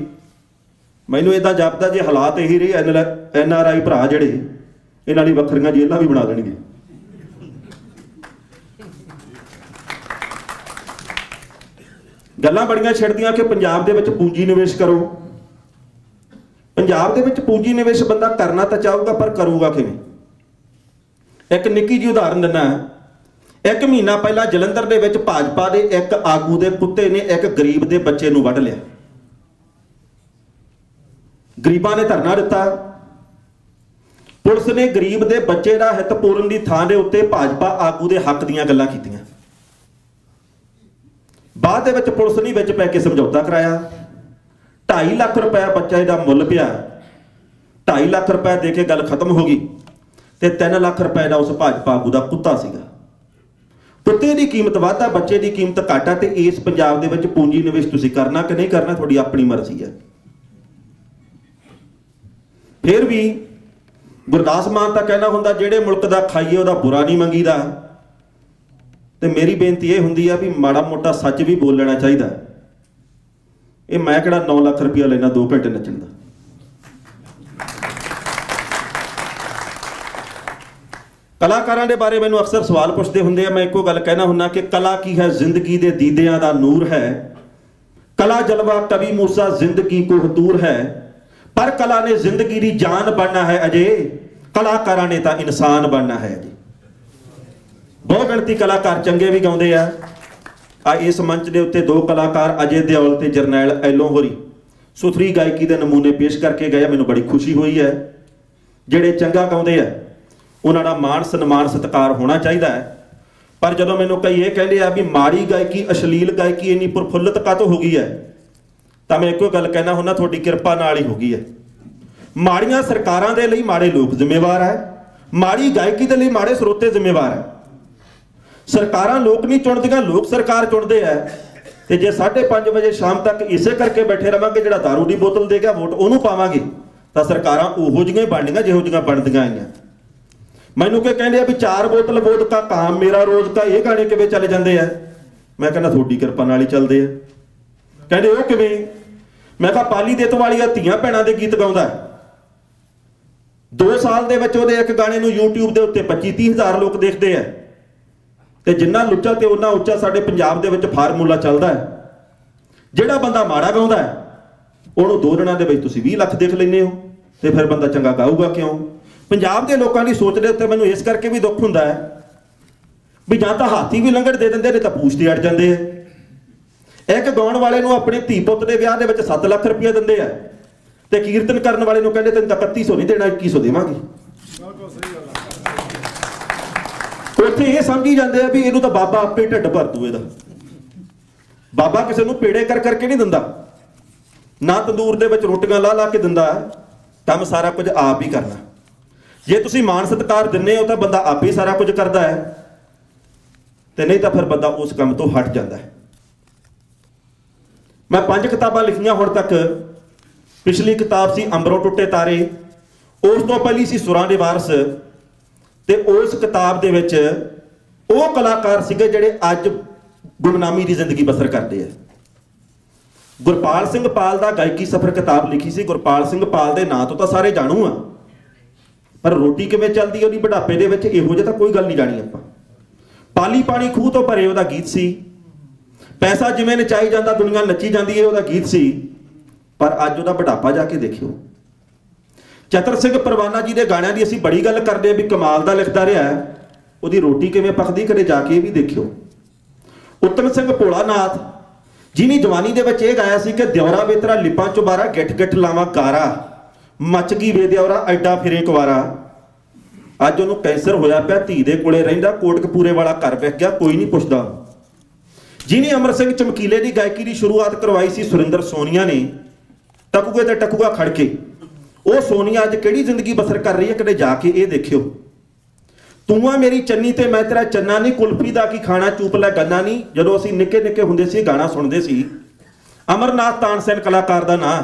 ਮੈਨੂੰ ਇਦਾਂ ਜਾਪਦਾ ਜੇ ਹਾਲਾਤ ਇਹੀ ਰਹੇ, NRI ਭਰਾ ਜਿਹੜੇ ਇਹਨਾਂ ਲਈ ਵੱਖਰੀਆਂ ਜੇਲ੍ਹਾਂ ਵੀ ਬਣਾ ਦੇਣਗੇ। ਗੱਲਾਂ ਬੜੀਆਂ ਛਿੜਦੀਆਂ ਕਿ ਪੰਜਾਬ ਦੇ ਵਿੱਚ ਪੂੰਜੀ ਨਿਵੇਸ਼ ਕਰੋ। ਪੰਜਾਬ ਦੇ ਵਿੱਚ ਪੂੰਜੀ ਨਿਵੇਸ਼ ਬੰਦਾ ਕਰਨਾ ਤਾਂ ਚਾਹੂਗਾ, ਪਰ ਕਰੂਗਾ ਕਿਵੇਂ? ਇੱਕ ਨਿੱਕੀ ਜਿਹੀ ਉਦਾਹਰਨ ਦਿੰਦਾ। 1 ਮਹੀਨਾ ਪਹਿਲਾਂ ਜਲੰਧਰ ਦੇ ਵਿੱਚ ਭਾਜਪਾ ਦੇ ਇੱਕ ਆਗੂ ਦੇ ਕੁੱਤੇ ਨੇ ਇੱਕ ਗਰੀਬ ਦੇ ਬੱਚੇ ਨੂੰ ਵੱਢ ਲਿਆ। ਗਰੀਬਾਂ ਨੇ ਧਰਨਾ ਦਿੱਤਾ, ਪੁਲਿਸ ਨੇ ਗਰੀਬ ਦੇ ਬੱਚੇ ਦਾ ਹਿੱਤ ਪੂਰਨ ਦੀ ਥਾਂ ਦੇ ਉੱਤੇ ਭਾਜਪਾ ਆਗੂ ਦੇ ਹੱਕ ਦੀਆਂ ਗੱਲਾਂ ਕੀਤੀਆਂ। ਬਾਅਦ ਦੇ ਵਿੱਚ ਪੁਲਿਸ ਨੇ ਵਿੱਚ ਪੈ ਕੇ ਸਮਝੌਤਾ ਕਰਾਇਆ। 2.5 ਲੱਖ ਰੁਪਇਆ ਬੱਚੇ ਦਾ ਮੁੱਲ ਪਿਆ। 2.5 ਲੱਖ ਰੁਪਇਆ ਦੇ ਕੇ ਗੱਲ ਖਤਮ ਹੋ ਗਈ, ਤੇ 3 ਲੱਖ ਰੁਪਏ ਦਾ ਉਸ ਭਾਜਪਾ ਆਗੂ ਦਾ ਕੁੱਤਾ ਸੀਗਾ। ਕੁੱਤੇ ਦੀ ਕੀਮਤ ਵੱਧ ਆ, ਬੱਚੇ ਦੀ ਕੀਮਤ ਘੱਟ ਆ। ਤੇ ਇਸ ਪੰਜਾਬ ਦੇ ਵਿੱਚ ਪੂੰਜੀ ਨਿਵੇਸ਼ ਤੁਸੀਂ ਕਰਨਾ ਕਿ ਨਹੀਂ ਕਰਨਾ, ਤੁਹਾਡੀ ਆਪਣੀ ਮਰਜ਼ੀ ਹੈ। ਫਿਰ ਵੀ ਗੁਰਦਾਸ ਮਾਨ ਤਾਂ ਕਹਿਣਾ ਹੁੰਦਾ, ਜਿਹੜੇ ਮੁਲਕ ਦਾ ਖਾਈਏ ਉਹਦਾ ਬੁਰਾ ਨਹੀਂ ਮੰਗੀਦਾ। ਤੇ ਮੇਰੀ ਬੇਨਤੀ ਇਹ ਹੁੰਦੀ ਆ ਵੀ ਮਾੜਾ ਮੋਟਾ ਸੱਚ ਵੀ ਬੋਲ ਲੈਣਾ ਚਾਹੀਦਾ। ਇਹ ਮੈਂ ਕਿਹੜਾ 9 ਲੱਖ ਰੁਪਇਆ ਲੈਣਾ 2 ਘੰਟੇ ਨੱਚਣ ਦਾ। ਕਲਾਕਾਰਾਂ ਦੇ ਬਾਰੇ ਮੈਨੂੰ ਅਕਸਰ ਸਵਾਲ ਪੁੱਛਦੇ ਹੁੰਦੇ ਆ। ਮੈਂ ਇੱਕੋ ਗੱਲ ਕਹਿਣਾ ਹੁੰਦਾ ਕਿ ਕਲਾ ਕੀ ਹੈ? ਜ਼ਿੰਦਗੀ ਦੇ ਦੀਦਿਆਂ ਦਾ ਨੂਰ ਹੈ। ਕਲਾ ਜਲਵਾ ਕਵੀ ਮੂਸਾ ਜ਼ਿੰਦਗੀ ਕੋ ਹਤੂਰ ਹੈ। ਪਰ ਕਲਾ ਨੇ ਜ਼ਿੰਦਗੀ ਦੀ ਜਾਨ ਬਣਨਾ ਹੈ ਅਜੇ, ਕਲਾਕਾਰਾਂ ਨੇ ਤਾਂ ਇਨਸਾਨ ਬਣਨਾ ਹੈ ਅਜੇ। ਬਹੁਤ ਗਿਣਤੀ ਕਲਾਕਾਰ ਚੰਗੇ ਵੀ ਗਾਉਂਦੇ ਆ। ਇਸ ਮੰਚ ਦੇ ਉੱਤੇ 2 ਕਲਾਕਾਰ ਅਜੇ ਦਿਓਲ ਤੇ ਜਰਨੈਲ ਐਲੋਂ ਹੋਰੀ ਸੁਥਰੀ ਗਾਇਕੀ ਦੇ ਨਮੂਨੇ ਪੇਸ਼ ਕਰਕੇ ਗਏ। ਮੈਨੂੰ ਬੜੀ ਖੁਸ਼ੀ ਹੋਈ ਹੈ। ਜਿਹੜੇ ਚੰਗਾ ਗਾਉਂਦੇ ਆ ਉਹਨਾਂ ਦਾ ਮਾਣ ਸਨਮਾਨ ਸਤਿਕਾਰ ਹੋਣਾ ਚਾਹੀਦਾ ਹੈ। ਪਰ ਜਦੋਂ ਮੈਨੂੰ ਕਈ ਇਹ ਕਹਿੰਦੇ ਆ ਵੀ ਮਾੜੀ ਗਾਇਕੀ, ਅਸ਼ਲੀਲ ਗਾਇਕੀ ਇੰਨੀ ਪ੍ਰਫੁੱਲਤ ਕਾਹਤੋਂ ਹੋ ਗਈ ਹੈ, ਤਾਂ ਮੈਂ ਇੱਕੋ ਗੱਲ ਕਹਿਣਾ ਹੁੰਦਾ, ਤੁਹਾਡੀ ਕਿਰਪਾ ਨਾਲ ਹੀ ਹੋ ਗਈ ਹੈ। ਮਾੜੀਆਂ ਸਰਕਾਰਾਂ ਦੇ ਲਈ ਮਾੜੇ ਲੋਕ ਜ਼ਿੰਮੇਵਾਰ ਹੈ, ਮਾੜੀ ਗਾਇਕੀ ਦੇ ਲਈ ਮਾੜੇ ਸਰੋਤੇ ਜ਼ਿੰਮੇਵਾਰ ਹੈ। ਸਰਕਾਰਾਂ ਲੋਕ ਨਹੀਂ ਚੁਣਦੀਆਂ, ਲੋਕ ਸਰਕਾਰ ਚੁਣਦੇ ਆ। ਤੇ ਜੇ 5:30 ਵਜੇ ਸ਼ਾਮ ਤੱਕ ਇਸੇ ਕਰਕੇ ਬੈਠੇ ਰਵਾਂਗੇ, ਜਿਹੜਾ ਦਾਰੂ ਦੀ ਬੋਤਲ ਦੇ ਗਿਆ ਵੋਟ ਉਹਨੂੰ ਪਾਵਾਂਗੇ, ਤਾਂ ਸਰਕਾਰਾਂ ਉਹੋ ਜਿਹੀਆਂ ਹੀ ਬਣਨੀਆਂ ਜਿਹੋ ਜਿਹੀਆਂ ਬਣਦੀਆਂ ਆਈਆਂ। ਮੈਨੂੰ ਕੀ ਕਹਿੰਦੇ ਆ ਵੀ 4 ਬੋਤਲ ਵੋਦਕਾ ਕਾਮ ਮੇਰਾ ਰੋਜ਼ ਕਾ, ਇਹ ਗਾਣੇ ਕਿਵੇਂ ਚੱਲ ਜਾਂਦੇ ਆ? ਮੈਂ ਕਹਿੰਦਾ ਤੁਹਾਡੀ ਕਿਰਪਾ ਨਾਲ ਹੀ ਚੱਲਦੇ ਆ। ਕਹਿੰਦੇ ਉਹ ਕਿਵੇਂ? ਮੈਂ ਕਿਹਾ ਪਾਲੀ ਦੇਤ ਵਾਲੀਆਂ ਧੀਆਂ ਭੈਣਾਂ ਦੇ ਗੀਤ ਗਾਉਂਦਾ। 2 ਸਾਲ ਦੇ ਵਿੱਚ ਉਹਦੇ ਇੱਕ ਗਾਣੇ ਨੂੰ YouTube ਦੇ ਉੱਤੇ 25-30 ਹਜ਼ਾਰ ਲੋਕ ਦੇਖਦੇ ਆ। ਤੇ ਜਿੰਨਾ ਲੁੱਚਾ ਤੇ ਉਹਨਾਂ ਉੱਚਾ ਸਾਡੇ ਪੰਜਾਬ ਦੇ ਵਿੱਚ ਫਾਰਮੂਲਾ ਚੱਲਦਾ ਹੈ। ਜਿਹੜਾ ਬੰਦਾ ਮਾੜਾ ਗਾਉਂਦਾ ਹੈ ਉਹਨੂੰ 2 ਦਿਨਾਂ ਦੇ ਵਿੱਚ ਤੁਸੀਂ 20 ਲੱਖ ਦੇਖ ਲੈਂਦੇ ਹੋ, ਤੇ ਫਿਰ ਬੰਦਾ ਚੰਗਾ ਗਾਊਗਾ ਕਿਉਂ? ਪੰਜਾਬ ਦੇ ਲੋਕਾਂ ਦੀ ਸੋਚ ਦੇ ਉੱਤੇ ਮੈਨੂੰ ਇਸ ਕਰਕੇ ਵੀ ਦੁੱਖ ਹੁੰਦਾ ਹੈ ਵੀ ਜਾਂ ਤਾਂ ਹਾਥੀ ਵੀ ਲੰਗੜ ਦੇ ਦਿੰਦੇ ਨੇ ਤਾਂ ਪੂਛ ਤੇ ਅੜ ਜਾਂਦੇ ਆ। ਇੱਕ ਗਾਉਣ ਵਾਲੇ ਨੂੰ ਆਪਣੇ ਧੀ ਪੁੱਤ ਦੇ ਵਿਆਹ ਦੇ ਵਿੱਚ 7 ਲੱਖ ਰੁਪਏ ਦਿੰਦੇ ਆ, ਤੇ ਕੀਰਤਨ ਕਰਨ ਵਾਲੇ ਨੂੰ ਕਹਿੰਦੇ ਤੈਨੂੰ ਤਾਂ 3100 ਨਹੀਂ ਦੇਣਾ, 2100 ਦੇਵਾਂਗੇ। ਉੱਥੇ ਇਹ ਸਮਝੀ ਜਾਂਦੇ ਆ ਵੀ ਇਹਨੂੰ ਤਾਂ ਬਾਬਾ ਆਪੇ ਢਿੱਡ ਭਰ ਦੂ ਇਹਦਾ। ਬਾਬਾ ਕਿਸੇ ਨੂੰ ਪੇੜੇ ਕਰ ਕਰਕੇ ਨਹੀਂ ਦਿੰਦਾ, ਨਾ ਤੰਦੂਰ ਦੇ ਵਿੱਚ ਰੋਟੀਆਂ ਲਾ ਲਾ ਕੇ ਦਿੰਦਾ, ਕੰਮ ਸਾਰਾ ਕੁਝ ਆਪ ਹੀ ਕਰਨਾ। ਜੇ ਤੁਸੀਂ ਮਾਣ ਸਤਿਕਾਰ ਦਿੰਦੇ ਹੋ ਤਾਂ ਬੰਦਾ ਆਪ ਹੀ ਸਾਰਾ ਕੁਝ ਕਰਦਾ ਹੈ, ਤੇ ਨਹੀਂ ਤਾਂ ਫਿਰ ਬੰਦਾ ਉਸ ਕੰਮ ਤੋਂ ਹਟ ਜਾਂਦਾ ਹੈ। ਮੈਂ 5 ਕਿਤਾਬਾਂ ਲਿਖੀਆਂ ਹੁਣ ਤੱਕ। ਪਿਛਲੀ ਕਿਤਾਬ ਸੀ ਅੰਬਰੋਂ ਟੁੱਟੇ ਤਾਰੇ, ਉਸ ਤੋਂ ਪਹਿਲੀ ਸੀ ਸੁਰਾਂ ਦੇ ਵਾਰਸ, ਤੇ ਉਸ ਕਿਤਾਬ ਦੇ ਵਿੱਚ ਉਹ ਕਲਾਕਾਰ ਸੀਗੇ ਜਿਹੜੇ ਅੱਜ ਗੁਮਨਾਮੀ ਦੀ ਜ਼ਿੰਦਗੀ ਬਸਰ ਕਰਦੇ ਆ। ਗੁਰਪਾਲ ਸਿੰਘ ਪਾਲ ਦਾ ਗਾਇਕੀ ਸਫ਼ਰ ਕਿਤਾਬ ਲਿਖੀ ਸੀ। ਗੁਰਪਾਲ ਸਿੰਘ ਪਾਲ ਦੇ ਨਾਂ ਤੋਂ ਤਾਂ ਸਾਰੇ ਜਾਣੂ ਆ, ਪਰ ਰੋਟੀ ਕਿਵੇਂ ਚੱਲਦੀ ਉਹਦੀ ਬੁਢਾਪੇ ਦੇ ਵਿੱਚ, ਇਹੋ ਜਿਹਾ ਤਾਂ ਕੋਈ ਗੱਲ ਨਹੀਂ ਜਾਣੀ ਆਪਾਂ। ਪਾਲੀ ਪਾਣੀ ਖੂਹ ਤੋਂ ਭਰੇ ਉਹਦਾ ਗੀਤ ਸੀ। ਪੈਸਾ ਜਿਵੇਂ ਨਚਾਈ ਜਾਂਦਾ ਦੁਨੀਆ ਨੱਚੀ ਜਾਂਦੀ ਹੈ ਉਹਦਾ ਗੀਤ ਸੀ। ਪਰ ਅੱਜ ਉਹਦਾ ਬੁਢਾਪਾ ਜਾ ਕੇ ਦੇਖਿਓ। ਚਤਰ ਸਿੰਘ ਪਰਵਾਨਾ ਜੀ ਦੇ ਗਾਣਿਆਂ ਦੀ ਅਸੀਂ ਬੜੀ ਗੱਲ ਕਰਦੇ ਆ ਵੀ ਕਮਾਲ ਦਾ ਲਿਖਦਾ ਰਿਹਾ, ਉਹਦੀ ਰੋਟੀ ਕਿਵੇਂ ਪੱਕਦੀ ਕਦੇ ਜਾ ਕੇ ਵੀ ਦੇਖਿਓ। ਉੱਤਮ ਸਿੰਘ ਭੋਲਾਨਾਥ ਜਿਹਨੇ ਜਵਾਨੀ ਦੇ ਵਿੱਚ ਇਹ ਗਾਇਆ ਸੀ ਕਿ ਦਿਉਰਾ ਵੇਤਰਾ ਲਿਪਾਂ ਚੁਬਾਰਾ, ਗਿੱਠ ਗਿੱਠ ਲਾਵਾਂ ਗਾਰਾ, ਮੱਚ ਗਈ ਵੇ ਦਿਉਰਾ ਐਡਾ ਫਿਰੇ ਕੁਵਾਰਾ। ਅੱਜ ਉਹਨੂੰ ਕੈਂਸਰ ਹੋਇਆ ਪਿਆ, ਧੀ ਦੇ ਕੋਲੇ ਰਹਿੰਦਾ, ਕੋਟਕਪੂਰੇ ਵਾਲਾ ਘਰ ਵਿਕ ਗਿਆ, ਕੋਈ ਨਹੀਂ ਪੁੱਛਦਾ। ਜਿਹਨੇ ਅਮਰ ਸਿੰਘ ਚਮਕੀਲੇ ਦੀ ਗਾਇਕੀ ਦੀ ਸ਼ੁਰੂਆਤ ਕਰਵਾਈ ਸੀ ਸੁਰਿੰਦਰ ਸੋਨੀਆ ਨੇ, ਟਕੂਗੇ ਤੇ ਟਕੂਗਾ ਖੜ ਕੇ। ਉਹ ਸੋਨੀਆ ਅੱਜ ਕਿਹੜੀ ਜ਼ਿੰਦਗੀ ਬਸਰ ਕਰ ਰਹੀ ਹੈ ਕਦੇ ਜਾ ਕੇ ਇਹ ਦੇਖਿਓ। ਤੂੰ ਆ ਮੇਰੀ ਚੰਨੀ ਤੇ ਮੈਂ ਤੇਰਾ ਚੰਨਾ ਨਹੀਂ, ਕੁਲਫੀ ਦਾ ਕੀ ਖਾਣਾ ਚੂਪ ਲੈ ਗੰਨਾ ਨਹੀਂ। ਜਦੋਂ ਅਸੀਂ ਨਿੱਕੇ ਨਿੱਕੇ ਹੁੰਦੇ ਸੀ ਗਾਣਾ ਸੁਣਦੇ ਸੀ। ਅਮਰਨਾਥ ਤਾਨਸੇਨ ਕਲਾਕਾਰ ਦਾ ਨਾਂ,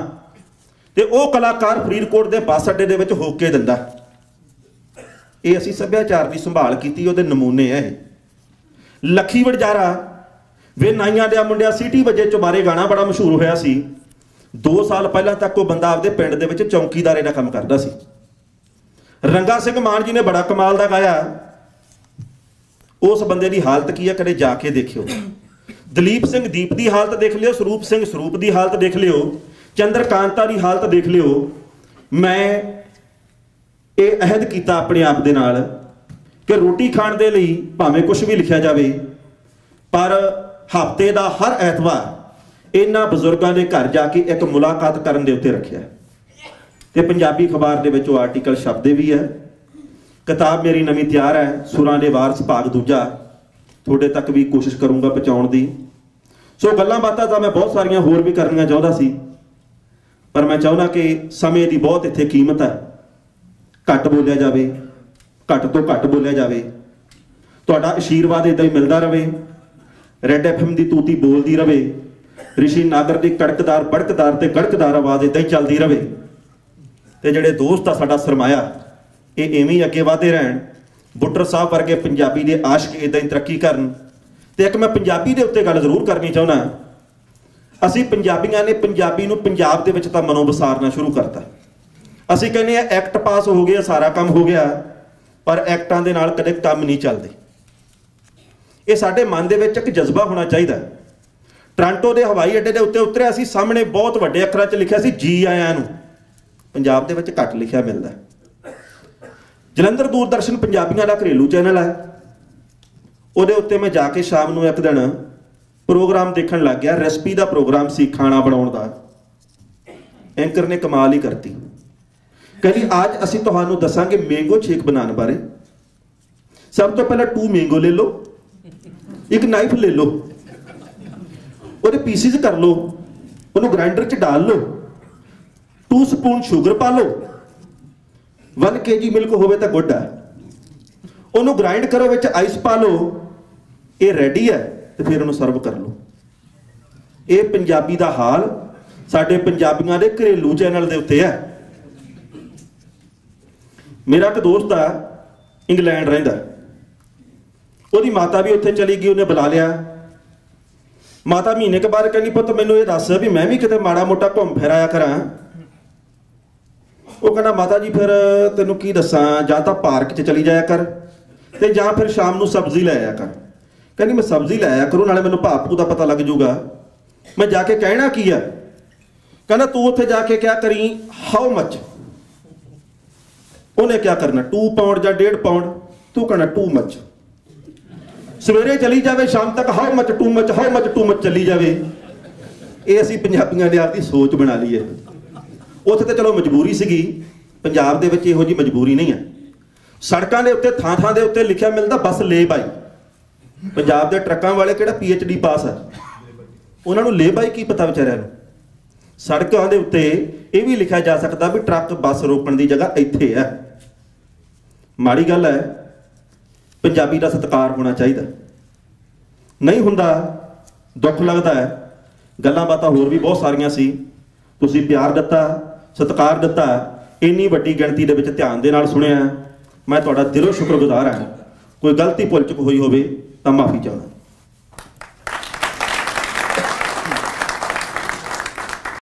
ਤੇ ਉਹ ਕਲਾਕਾਰ ਫਰੀਦਕੋਟ ਦੇ ਬੱਸ ਅੱਡੇ ਦੇ ਵਿੱਚ ਹੋ ਕੇ ਦਿੰਦਾ। ਇਹ ਅਸੀਂ ਸੱਭਿਆਚਾਰ ਦੀ ਸੰਭਾਲ ਕੀਤੀ, ਉਹਦੇ ਨਮੂਨੇ ਆ ਇਹ। ਲੱਖੀ ਵਡਜਾਰਾ ਵੇ ਨਾਈਆਂ ਦੇ ਮੁੰਡਿਆ ਸੀਟੀ ਵਜੇ ਚੁਬਾਰੇ ਗਾਣਾ ਬੜਾ ਮਸ਼ਹੂਰ ਹੋਇਆ ਸੀ। 2 ਸਾਲ ਪਹਿਲਾਂ ਤੱਕ ਉਹ ਬੰਦਾ ਆਪਦੇ ਪਿੰਡ ਦੇ ਵਿੱਚ ਚੌਂਕੀਦਾਰੇ ਦਾ ਕੰਮ ਕਰਦਾ ਸੀ। ਰੰਗਾ ਸਿੰਘ ਮਾਨ ਜੀ ਨੇ ਬੜਾ ਕਮਾਲ ਦਾ ਗਾਇਆ। ਉਸ ਬੰਦੇ ਦੀ ਹਾਲਤ ਕੀ ਹੈ ਕਦੇ ਜਾ ਕੇ ਦੇਖਿਓ। ਦਲੀਪ ਸਿੰਘ ਦੀਪ ਦੀ ਹਾਲਤ ਦੇਖ ਲਿਓ, ਸਰੂਪ ਸਿੰਘ ਸਰੂਪ ਦੀ ਹਾਲਤ ਦੇਖ ਲਿਓ, ਚੰਦਰਕਾਂਤਾ ਦੀ ਹਾਲਤ ਦੇਖ ਲਿਓ। ਮੈਂ ਇਹ ਅਹਿਦ ਕੀਤਾ ਆਪਣੇ ਆਪ ਦੇ ਨਾਲ ਕਿ ਰੋਟੀ ਖਾਣ ਦੇ ਲਈ ਭਾਵੇਂ ਕੁਝ ਵੀ ਲਿਖਿਆ ਜਾਵੇ, ਪਰ ਹਫ਼ਤੇ ਦਾ ਹਰ ਐਤਵਾਰ ਇਹਨਾਂ ਬਜ਼ੁਰਗਾਂ ਦੇ ਘਰ ਜਾ ਕੇ ਇੱਕ ਮੁਲਾਕਾਤ ਕਰਨ ਦੇ ਉੱਤੇ ਰੱਖਿਆ। ਤੇ ਪੰਜਾਬੀ ਅਖਬਾਰ ਦੇ ਵਿੱਚ ਉਹ ਆਰਟੀਕਲ ਛਪਦੇ ਵੀ ਹੈ। ਕਿਤਾਬ ਮੇਰੀ ਨਵੀਂ ਤਿਆਰ ਹੈ, ਸੁਰਾਂ ਦੇ ਵਾਰਸ ਭਾਗ ਦੂਜਾ, ਤੁਹਾਡੇ ਤੱਕ ਵੀ ਕੋਸ਼ਿਸ਼ ਕਰੂੰਗਾ ਪਹੁੰਚਾਉਣ ਦੀ। ਸੋ ਗੱਲਾਂ ਬਾਤਾਂ ਤਾਂ ਮੈਂ ਬਹੁਤ ਸਾਰੀਆਂ ਹੋਰ ਵੀ ਕਰਨੀਆਂ ਚਾਹੁੰਦਾ ਸੀ, ਪਰ ਮੈਂ ਚਾਹੁੰਦਾ ਕਿ ਸਮੇਂ ਦੀ ਬਹੁਤ ਇੱਥੇ ਕੀਮਤ ਹੈ। ਘੱਟ ਬੋਲਿਆ ਜਾਵੇ, ਘੱਟ ਤੋਂ ਘੱਟ ਬੋਲਿਆ ਜਾਵੇ। ਤੁਹਾਡਾ ਆਸ਼ੀਰਵਾਦ ਇਦਾਂ ਹੀ ਮਿਲਦਾ ਰਹੇ। ਰੈੱਡ FM ਦੀ ਤੂਤੀ ਬੋਲਦੀ ਰਹੇ। ਰਿਸ਼ੀ ਨਾਗਰ ਦੀ ਕੜਕਦਾਰ ਬੜਕਦਾਰ ਤੇ ਗੜਕਦਾਰ ਆਵਾਜ਼ ਇਦਾਂ ਹੀ ਚੱਲਦੀ ਰਹੇ। ਤੇ ਜਿਹੜੇ ਦੋਸਤ ਆ ਸਾਡਾ ਸਰਮਾਇਆ, ਇਹ ਐਵੇਂ ਹੀ ਅੱਗੇ ਵਧਦੇ ਰਹਿਣ। ਬੁੱਟਰ ਸਾਹਿਬ ਵਰਗੇ ਪੰਜਾਬੀ ਦੇ ਆਸ਼ਕ ਇਦਾਂ ਹੀ ਤਰੱਕੀ ਕਰਨ। ਤੇ ਇੱਕ ਮੈਂ ਪੰਜਾਬੀ ਦੇ ਉੱਤੇ ਗੱਲ ਜ਼ਰੂਰ ਕਰਨੀ ਚਾਹੁੰਦਾ। ਅਸੀਂ ਪੰਜਾਬੀਆਂ ਨੇ ਪੰਜਾਬੀ ਨੂੰ ਪੰਜਾਬ ਦੇ ਵਿੱਚ ਤਾਂ ਮਨੋਂ ਵਿਸਾਰਨਾ ਸ਼ੁਰੂ ਕਰਤਾ। ਅਸੀਂ ਕਹਿੰਦੇ ਆ ਐਕਟ ਪਾਸ ਹੋ ਗਿਆ, ਸਾਰਾ ਕੰਮ ਹੋ ਗਿਆ, ਪਰ ਐਕਟਾਂ ਦੇ ਨਾਲ ਕਦੇ ਕੰਮ ਨਹੀਂ ਚੱਲਦੇ। ਇਹ ਸਾਡੇ ਮਨ ਦੇ ਵਿੱਚ ਇੱਕ ਜਜ਼ਬਾ ਹੋਣਾ ਚਾਹੀਦਾ। ਟੋਰਾਂਟੋ ਦੇ ਹਵਾਈ ਅੱਡੇ ਦੇ ਉੱਤੇ ਉਤਰਿਆ ਸੀ, ਸਾਹਮਣੇ ਬਹੁਤ ਵੱਡੇ ਅੱਖਰਾਂ 'ਚ ਲਿਖਿਆ ਸੀ ਜੀ ਆਇਆਂ ਨੂੰ। ਪੰਜਾਬ ਦੇ ਵਿੱਚ ਘੱਟ ਲਿਖਿਆ ਮਿਲਦਾ। ਜਲੰਧਰ ਦੂਰਦਰਸ਼ਨ ਪੰਜਾਬੀਆਂ ਦਾ ਘਰੇਲੂ ਚੈਨਲ ਹੈ, ਉਹਦੇ ਉੱਤੇ ਮੈਂ ਜਾ ਕੇ ਸ਼ਾਮ ਨੂੰ ਇੱਕ ਦਿਨ ਪ੍ਰੋਗਰਾਮ ਦੇਖਣ ਲੱਗ ਗਿਆ। ਰੈਸਪੀ ਦਾ ਪ੍ਰੋਗਰਾਮ ਸੀ, ਖਾਣਾ ਬਣਾਉਣ ਦਾ। ਐਂਕਰ ਨੇ ਕਮਾਲ ਹੀ ਕਰਤੀ। ਕਹਿੰਦੀ ਅੱਜ ਅਸੀਂ ਤੁਹਾਨੂੰ ਦੱਸਾਂਗੇ ਮੈਂਗੋ ਸ਼ੇਕ ਬਣਾਉਣ ਬਾਰੇ। ਸਭ ਤੋਂ ਪਹਿਲਾਂ 2 ਮੈਂਗੋ ਲੈ ਲਓ, ਇੱਕ ਨਾਈਫ ਲੈ ਲਓ, ਉਹਦੇ ਪੀਸਿਸ ਕਰ ਲਓ, ਉਹਨੂੰ ਗ੍ਰਾਈਂਡਰ 'ਚ ਡਾਲ ਲਓ, 2 ਸਪੂਨ ਸ਼ੂਗਰ ਪਾ ਲਓ, 1 kg ਮਿਲਕ ਹੋਵੇ ਤਾਂ ਗੁੱਡ ਹੈ, ਉਹਨੂੰ ਗ੍ਰਾਈਂਡ ਕਰੋ, ਵਿੱਚ ਆਈਸ ਪਾ ਲਓ, ਇਹ ਰੈਡੀ ਹੈ, ਤੇ ਫਿਰ ਉਹਨੂੰ ਸਰਵ ਕਰ ਲਓ। ਇਹ ਪੰਜਾਬੀ ਦਾ ਹਾਲ ਸਾਡੇ ਪੰਜਾਬੀਆਂ ਦੇ ਘਰੇਲੂ ਚੈਨਲ ਦੇ ਉੱਤੇ ਹੈ। ਮੇਰਾ ਇੱਕ ਦੋਸਤ ਆ, ਇੰਗਲੈਂਡ ਰਹਿੰਦਾ, ਉਹਦੀ ਮਾਤਾ ਵੀ ਉੱਥੇ ਚਲੀ ਗਈ, ਉਹਨੇ ਬੁਲਾ ਲਿਆ। ਮਾਤਾ ਮਹੀਨੇ ਕੇ ਬਾਅਦ ਕਹਿੰਦੀ ਪੁੱਤ ਮੈਨੂੰ ਇਹ ਦੱਸ ਵੀ ਮੈਂ ਵੀ ਕਿਤੇ ਮਾੜਾ ਮੋਟਾ ਘੁੰਮ ਫਿਰ ਆਇਆ ਕਰਾਂ। ਉਹ ਕਹਿੰਦਾ ਮਾਤਾ ਜੀ ਫਿਰ ਤੈਨੂੰ ਕੀ ਦੱਸਾਂ, ਜਾਂ ਤਾਂ ਪਾਰਕ 'ਚ ਚਲੀ ਜਾਇਆ ਕਰ, ਤੇ ਜਾਂ ਫਿਰ ਸ਼ਾਮ ਨੂੰ ਸਬਜ਼ੀ ਲੈ ਆਇਆ ਕਰ। ਕਹਿੰਦੀ ਮੈਂ ਸਬਜ਼ੀ ਲੈ ਆਇਆ ਕਰੂੰ, ਨਾਲੇ ਮੈਨੂੰ ਭਾਪੂ ਦਾ ਪਤਾ ਲੱਗ ਜਾਊਗਾ। ਮੈਂ ਜਾ ਕੇ ਕਹਿਣਾ ਕੀ ਆ? ਕਹਿੰਦਾ ਤੂੰ ਉੱਥੇ ਜਾ ਕੇ ਕਿਆ ਕਰੀ, ਹਾਊ ਮਚ। ਉਹਨੇ ਕਿਆ ਕਰਨਾ, 2 ਪਾਉਂਡ ਜਾਂ 1.5 ਪਾਉਂਡ। ਤੂੰ ਕਹਿਣਾ ਟੂ ਮਚ। ਸਵੇਰੇ ਚਲੀ ਜਾਵੇ, ਸ਼ਾਮ ਤੱਕ how much too much, how much too much ਚੱਲੀ ਜਾਵੇ। ਇਹ ਅਸੀਂ ਪੰਜਾਬੀਆਂ ਨੇ ਆਪਦੀ ਸੋਚ ਬਣਾ ਲਈ ਹੈ। ਉੱਥੇ ਤਾਂ ਚਲੋ ਮਜਬੂਰੀ ਸੀਗੀ, ਪੰਜਾਬ ਦੇ ਵਿੱਚ ਇਹੋ ਜਿਹੀ ਮਜਬੂਰੀ ਨਹੀਂ ਹੈ। ਸੜਕਾਂ ਦੇ ਉੱਤੇ ਥਾਂ ਥਾਂ ਦੇ ਉੱਤੇ ਲਿਖਿਆ ਮਿਲਦਾ ਬੱਸ ਲੇ ਬਾਈ। ਪੰਜਾਬ ਦੇ ਟਰੱਕਾਂ ਵਾਲੇ ਕਿਹੜਾ PhD ਪਾਸ ਹੈ, ਉਹਨਾਂ ਨੂੰ ਲੇ ਬਾਈ ਕੀ ਪਤਾ ਵਿਚਾਰਿਆਂ ਨੂੰ। ਸੜਕਾਂ ਦੇ ਉੱਤੇ ਇਹ ਵੀ ਲਿਖਿਆ ਜਾ ਸਕਦਾ ਵੀ ਟਰੱਕ ਬੱਸ ਰੋਕਣ ਦੀ ਜਗ੍ਹਾ ਇੱਥੇ ਹੈ। ਮਾੜੀ ਗੱਲ ਹੈ, ਪੰਜਾਬੀ ਦਾ ਸਤਿਕਾਰ ਹੋਣਾ ਚਾਹੀਦਾ, ਨਹੀਂ ਹੁੰਦਾ ਦੁੱਖ ਲੱਗਦਾ ਹੈ। ਗੱਲਾਂ ਬਾਤਾਂ ਹੋਰ ਵੀ ਬਹੁਤ ਸਾਰੀਆਂ ਸੀ, ਤੁਸੀਂ ਪਿਆਰ ਦਿੱਤਾ, ਸਤਿਕਾਰ ਦਿੱਤਾ, ਇੰਨੀ ਵੱਡੀ ਗਿਣਤੀ ਦੇ ਵਿੱਚ ਧਿਆਨ ਦੇ ਨਾਲ ਸੁਣਿਆ, ਮੈਂ ਤੁਹਾਡਾ ਦਿਲੋਂ ਸ਼ੁਕਰਗੁਜ਼ਾਰ ਹਾਂ। ਕੋਈ ਗਲਤੀ ਭੁੱਲ ਚੁੱਕ ਹੋਈ ਹੋਵੇ ਤਾਂ ਮਾਫੀ ਚਾਹੁੰਦਾ।